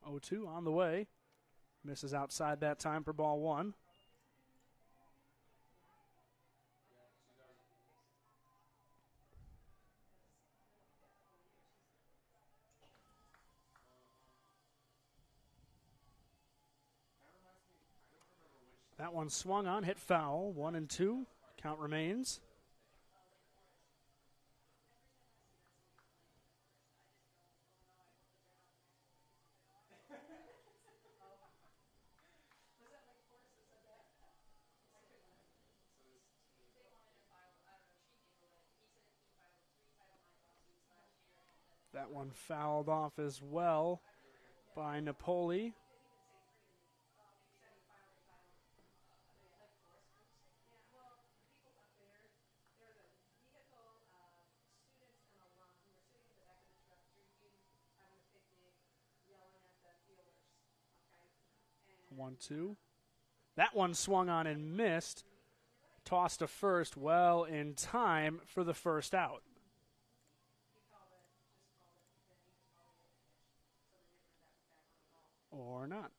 0-2 on the way. Misses outside that time for ball 1. That one swung on, hit foul. 1-2. Count remains. That one fouled off as well by Napoli. One, two. That one swung on and missed. Tossed to first well in time for the first out. Or not.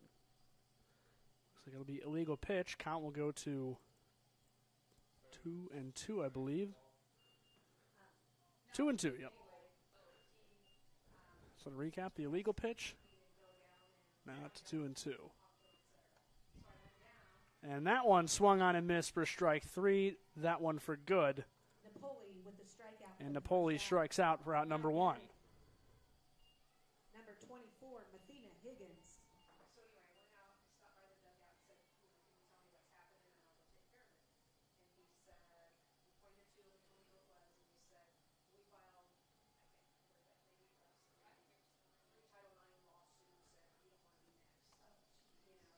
Looks like it'll be illegal pitch. Count will go to 2-2, I believe. 2-2, yep. So to recap, the illegal pitch. Now to 2-2. And that one swung on and missed for strike three. That one for good. Napoli with the strikeout. And Napoli strikes out for out number one. Number 24, Mathena Higgins. So anyway, we're now stopped by the dugout and said, can you tell me what's happening and I'll go take care of it. And he said, he pointed to him and told me who it was, and he said, we filed, I can't remember that day we filed, 3 Title IX lawsuits and we don't want to be next. You know, and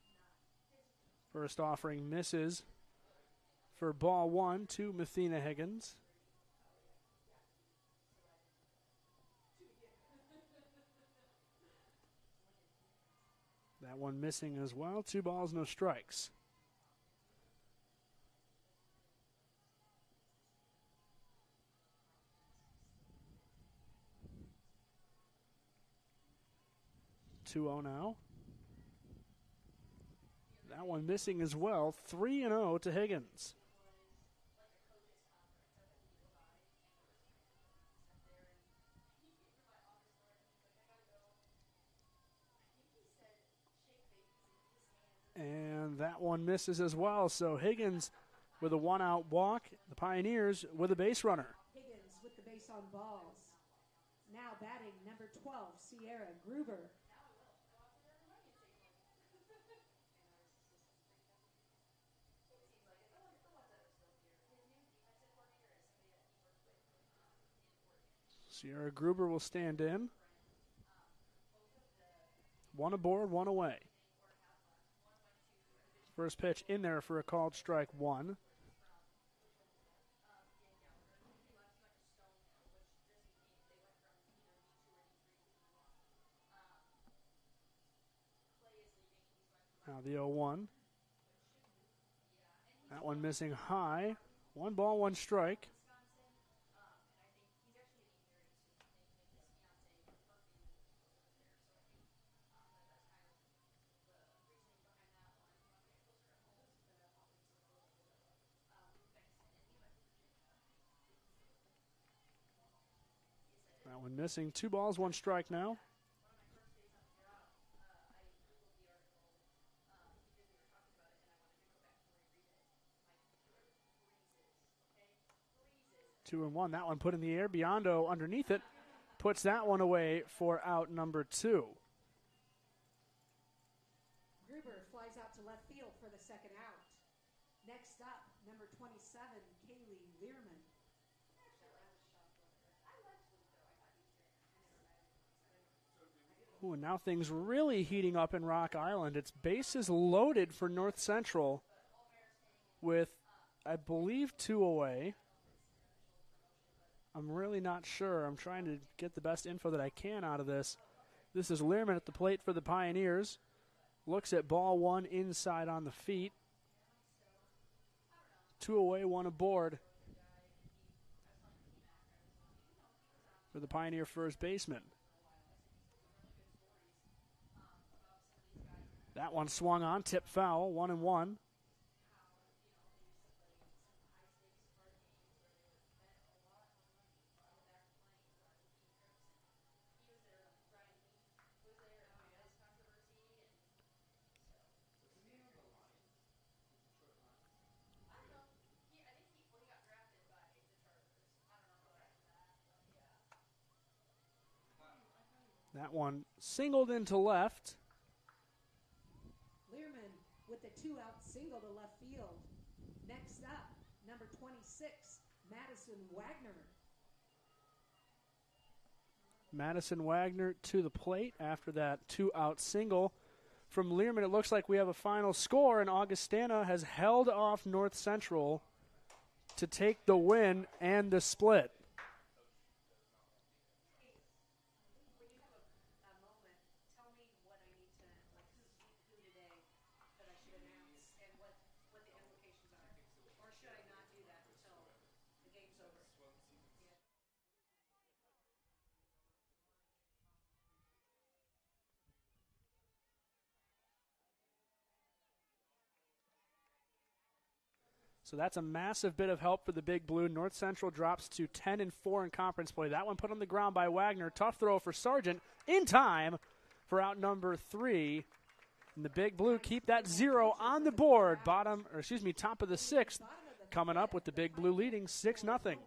he was not hesitant. First offering misses for ball one to Mathena Higgins. That one missing as well. 2 balls, no strikes. Two oh now. That one missing as well. 3-0 to Higgins. And that one misses as well. So Higgins with a 1-out walk. The Pioneers with a base runner. Higgins with the base on balls. Now batting number 12, Sierra Gruber. Sierra Gruber will stand in. 1 aboard, 1 away. First pitch in there for a called strike 1. Now the 0-1. That one missing high. 1 ball, 1 strike. That one missing. 2 balls, 1 strike now. Two and one. That one put in the air. Biondo underneath it. Puts that one away for out number 2. Gruber flies out to left field for the second out. Next up, number 27, Kaylee Learman. Ooh, and now things really heating up in Rock Island. It's bases loaded for North Central with, I believe, 2 away. I'm really not sure. I'm trying to get the best info that I can out of this. This is Learman at the plate for the Pioneers. Looks at ball 1 inside on the feet. 2 away, 1 aboard for the Pioneer first baseman. That one swung on, tip foul, 1-1. That one singled into left. Learman with the 2-out single to left field. Next up, number 26, Madison Wagner. Madison Wagner to the plate after that 2-out single from Learman. It looks like we have a final score, and Augustana has held off North Central to take the win and the split. So that's a massive bit of help for the Big Blue. North Central drops to 10-4 in conference play. That one put on the ground by Wagner. Tough throw for Sargent in time for out number 3. And the Big Blue keep that 0 on the board. Top of the 6th. Coming up with the Big Blue leading 6-0.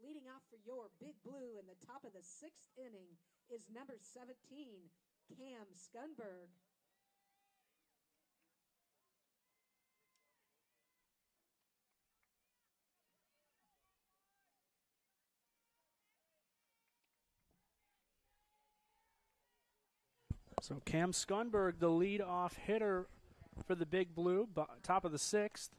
Leading off for your Big Blue in the top of the 6th inning is number 17, Cam Skunberg. So Cam Skunberg, the lead-off hitter for the Big Blue, top of the 6th.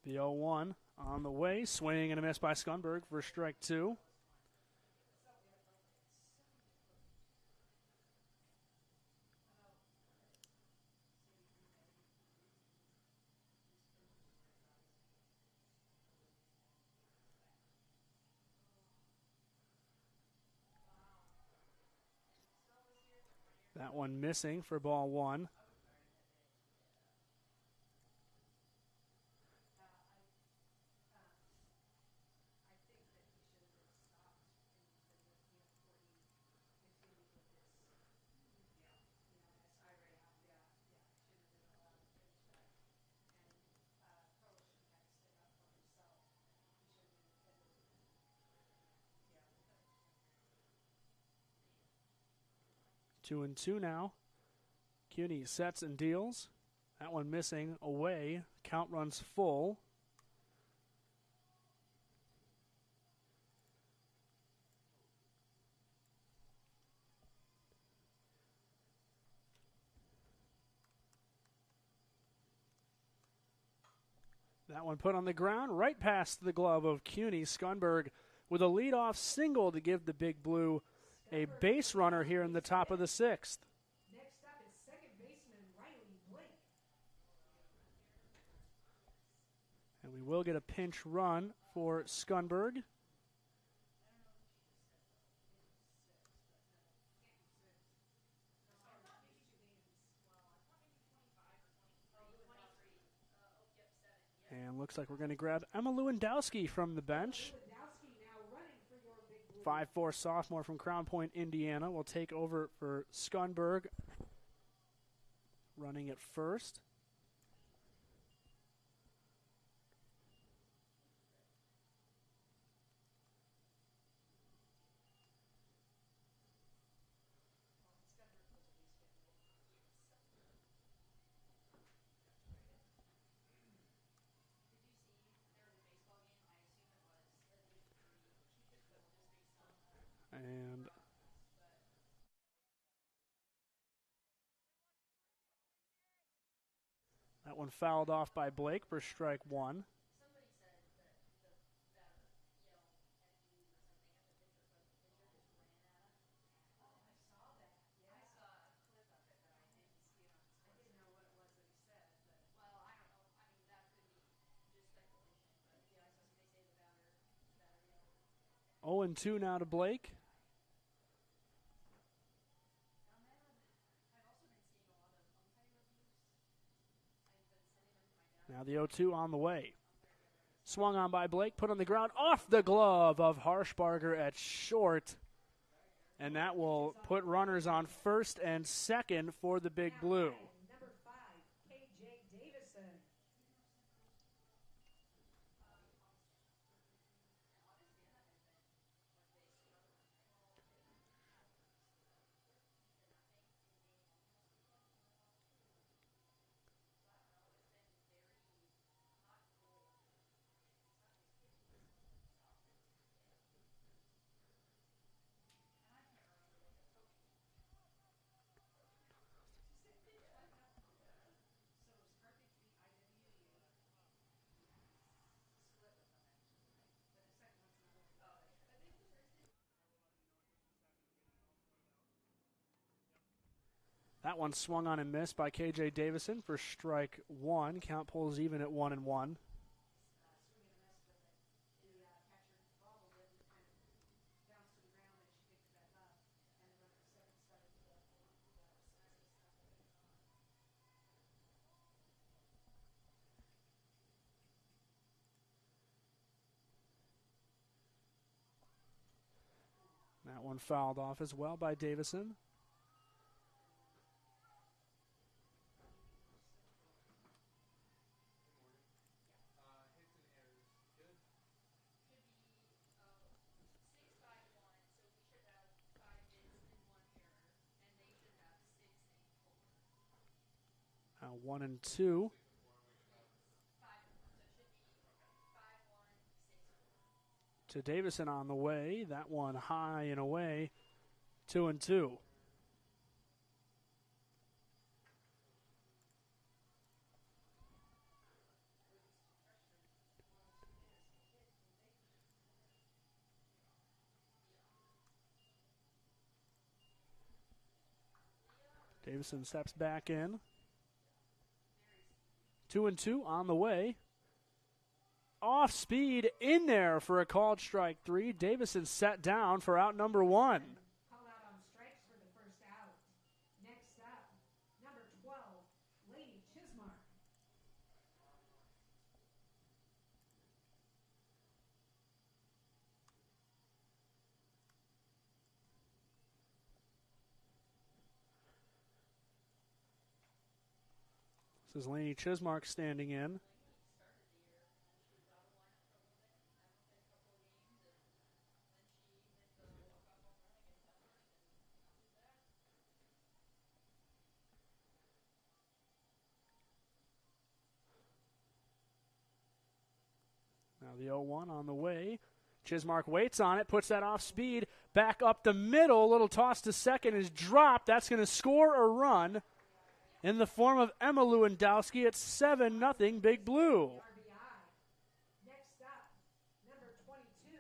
The 0-1 on the way. Swing and a miss by Skunberg for strike 2. That one missing for ball 1. Two and two now. CUNY sets and deals. That one missing away. Count runs full. That one put on the ground right past the glove of CUNY. Skunberg with a leadoff single to give the Big Blue a base runner here in the top of the 6th. Next up is second baseman Riley Blake. And we will get a pinch run for Skunberg. And looks like we're going to grab Emma Lewandowski from the bench. 5'4" sophomore from Crown Point, Indiana, will take over for Skunberg, running at first. That one fouled off by Blake for strike one. Oh, and 2 now to Blake. Now the 0-2 on the way. Swung on by Blake, put on the ground, off the glove of Harshbarger at short. And that will put runners on first and second for the Big Blue. Number 5, KJ Davison. That one swung on and missed by KJ Davison for strike one. Count pulls even at 1-1. That one fouled off as well by Davison. Now 1-2. To Davison on the way. That one high and away. 2-2. Davison steps back in. 2-2 on the way. Off speed in there for a called strike three. Davison set down for out number one. Called out on strikes for the first out. Next up, number 12, Lady Chismark. This is Laney Chismark standing in. Now the 0-1 on the way. Chismark waits on it, puts that off speed, back up the middle, little toss to second is dropped. That's going to score a run in the form of Emma Lewandowski at 7-0 Big Blue. RBI. Next up, number 22,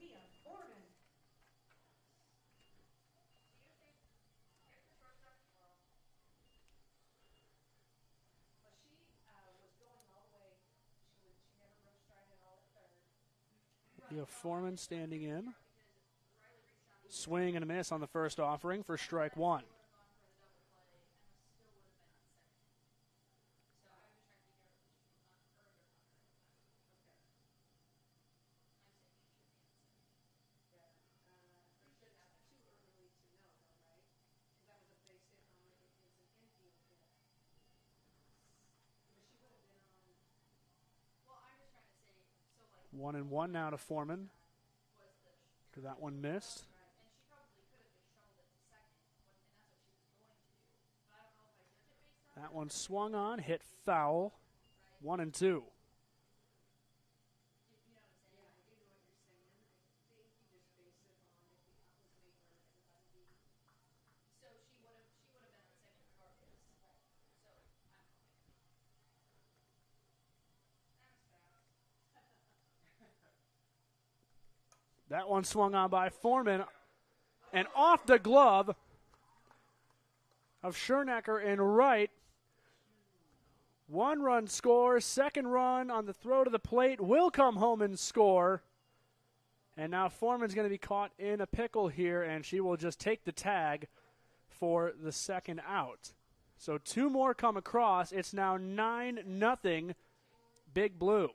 Leah Foreman. Well, she was going all the way. She never broke stride at all at third. You have Foreman standing in. Swing and a miss on the first offering for strike one. One and one now to Foreman. That one missed. That one swung on, hit foul. 1-2. That one swung on by Foreman and off the glove of Schernecker and Wright. 1-run score. Second run on the throw to the plate will come home and score. And now Foreman's going to be caught in a pickle here, and she will just take the tag for the second out. So 2 more come across. It's now 9-0 Big Blue.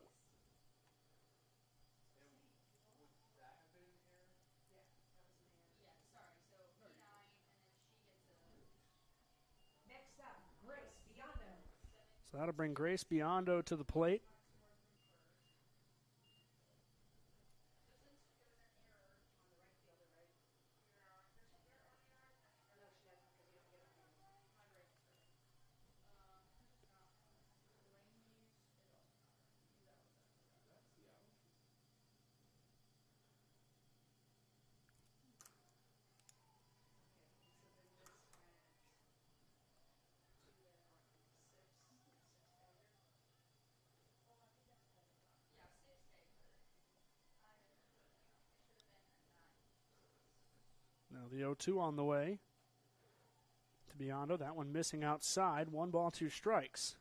Next up, Grace Biondo. So that'll bring Grace Biondo to the plate. Now the 0-2 on the way to Biondo. That one missing outside. 1 ball, 2 strikes.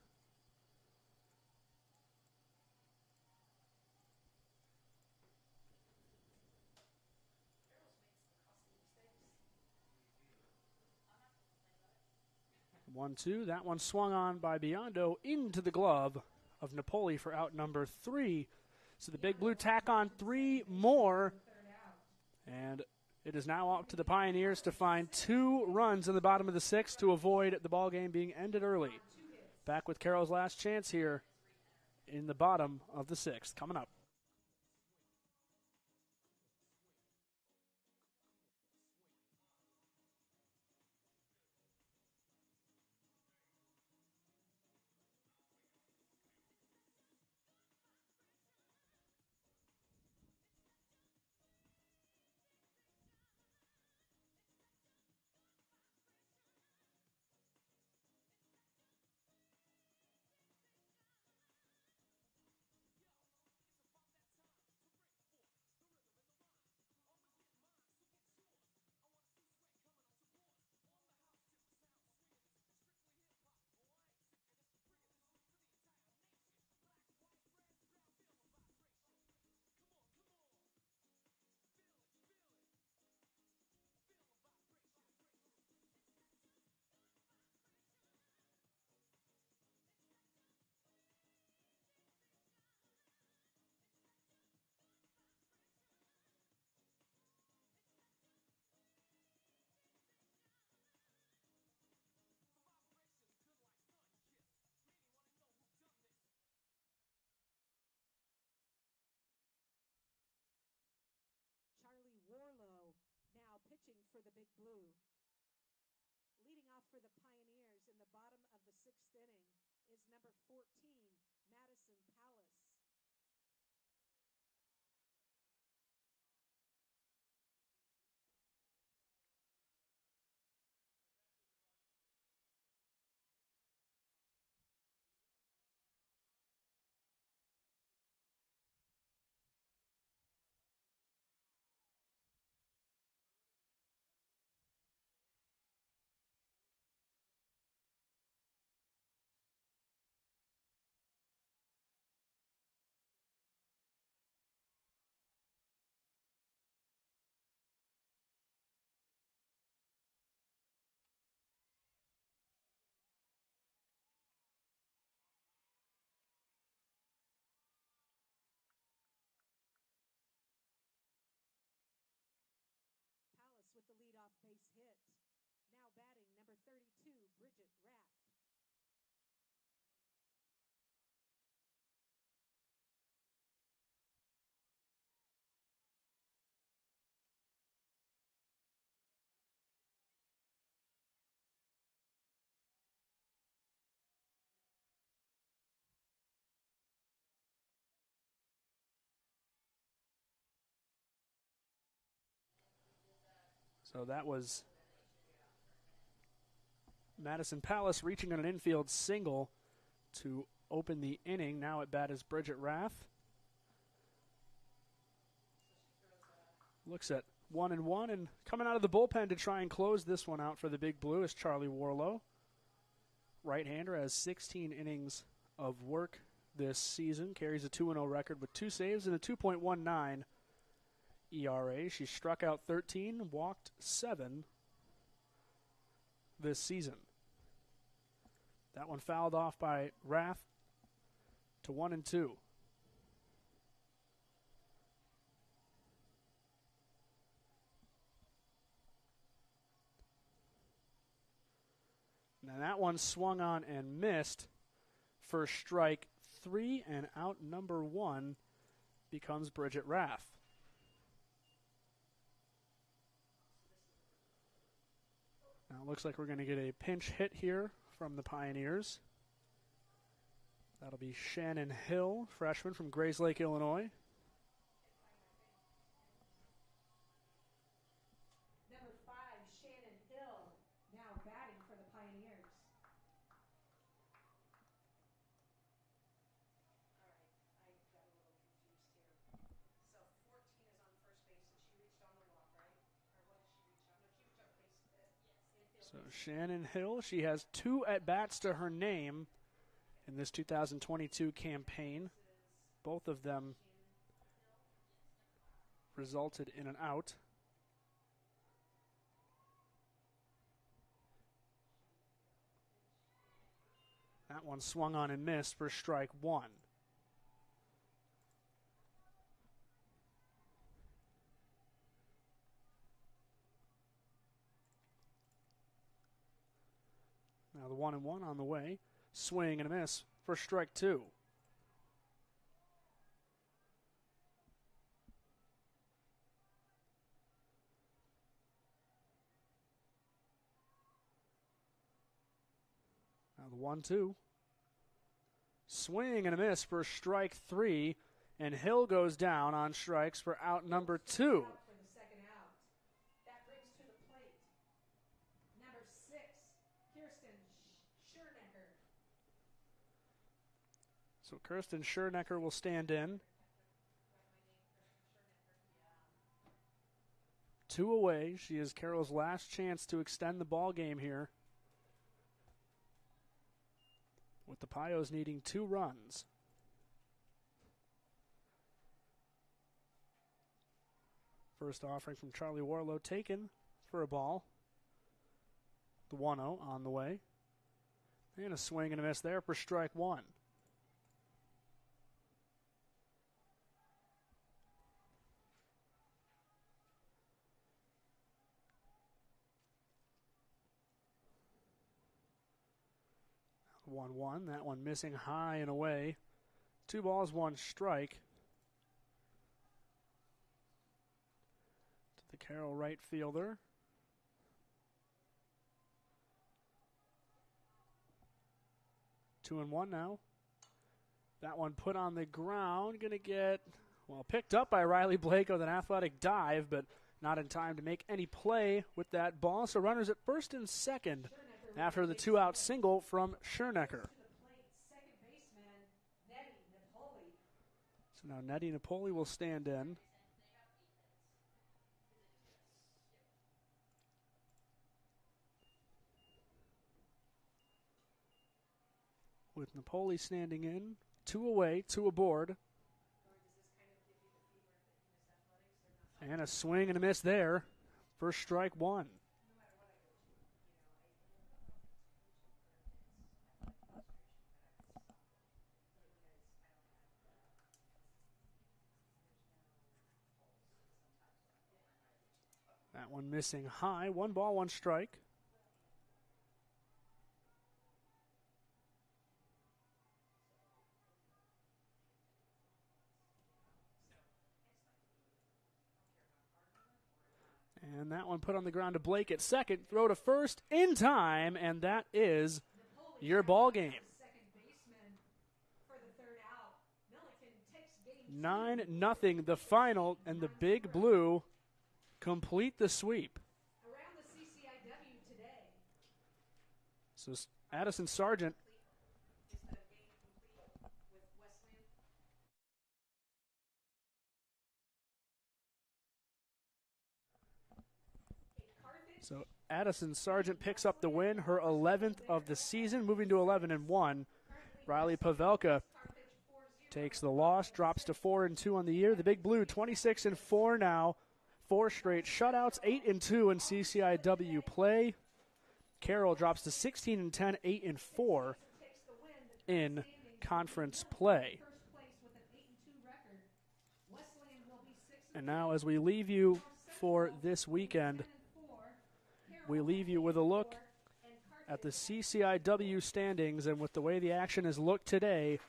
One, 2. That one swung on by Biondo into the glove of Napoli for out number 3. So the Big Blue tack on 3 more. And it is now up to the Pioneers to find 2 runs in the bottom of the 6th to avoid the ball game being ended early. Back with Carroll's last chance here in the bottom of the 6th. Coming up. Charlie Warlow now pitching for the Big Blue. Leading off for the Pioneers in the bottom of the 6th inning is number 14, Madison Palace. Palace with the leadoff base hit. Now batting number 32, Bridget Rath. So that was Madison Palace reaching on an infield single to open the inning. Now at bat is Bridget Rath. looks at 1-1, and coming out of the bullpen to try and close this one out for the Big Blue is Charlie Warlow. Right-hander has 16 innings of work this season, carries a 2-0 record with 2 saves and a 2.19 ERA. She struck out 13, walked 7 this season. That one fouled off by Rath to 1-2. Now that one swung on and missed for strike 3, and out number 1 becomes Bridget Rath. Now it looks like we're going to get a pinch hit here from the Pioneers. That'll be Shannon Hill, freshman from Grayslake, Illinois. Number 5, Shannon Hill, now batting for the Pioneers. All right, I got a little confused here. So 14 is on first base, and she reached on the walk, right? Or what did she reach on? No, she reached on base. Yes. So Shannon Hill, she has 2 at-bats to her name in this 2022 campaign. Both of them resulted in an out. That one swung on and missed for strike 1. Now the 1-1 on the way. Swing and a miss for strike 2. Now the 1-2. Swing and a miss for strike 3. And Hill goes down on strikes for out number 2. For the second out. That brings to the plate number 6, Kirsten Schernecker. So Kirsten Schernecker will stand in. 2 away. She is Carroll's last chance to extend the ball game here, with the Pios needing 2 runs. First offering from Charlie Warlow taken for a ball. The 1-0 on the way. And a swing and a miss there for strike 1. The 1-1, that one missing high and away. 2 balls, 1 strike. To the Carroll right fielder. Two and one now. That one put on the ground. Going to get, well, picked up by Riley Blake with an athletic dive, but not in time to make any play with that ball. So runners at first and second after the 2-out single from Schernecker. So now Nettie Napoli will stand in. With Napoli standing in, 2 away, 2 aboard. And a swing and a miss there for strike 1. That one missing high. 1 ball, 1 strike. And that one put on the ground to Blake at second. Throw to first in time, and that is your ball game. 9-0 the final, and the Big Blue complete the sweep. Around the CCIW today. So Addison Sargent So Addison Sargent picks up the win, her 11th of the season, moving to 11-1. Riley Pavelka takes the loss, drops to 4-2 on the year. The Big Blue 26-4 now, 4 straight shutouts, 8-2 in CCIW play. Carroll drops to 16-10, 8-4 in conference play. And now as we leave you for this weekend, we leave you with a look at the CCIW standings, and with the way the action has looked today,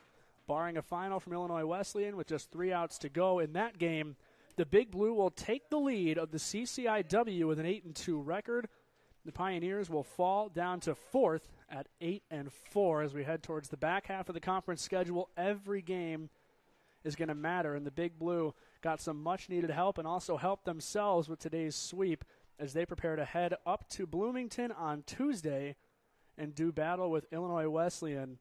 barring a final from Illinois Wesleyan with just 3 outs to go in that game, the Big Blue will take the lead of the CCIW with an 8-2 record. The Pioneers will fall down to 4th at 8-4 as we head towards the back half of the conference schedule. Every game is going to matter, and the Big Blue got some much-needed help and also helped themselves with today's sweep as they prepare to head up to Bloomington on Tuesday and do battle with Illinois Wesleyan,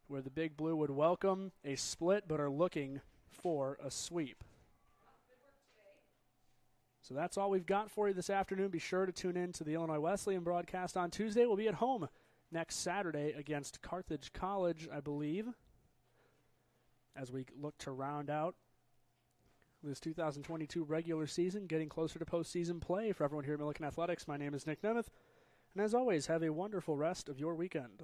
where the Big Blue would welcome a split but are looking for a sweep. So that's all we've got for you this afternoon. Be sure to tune in to the Illinois Wesleyan broadcast on Tuesday. We'll be at home next Saturday against Carthage College, I believe, as we look to round out this 2022 regular season, getting closer to postseason play. For everyone here at Millikin Athletics, my name is Nick Nemeth, and as always, have a wonderful rest of your weekend.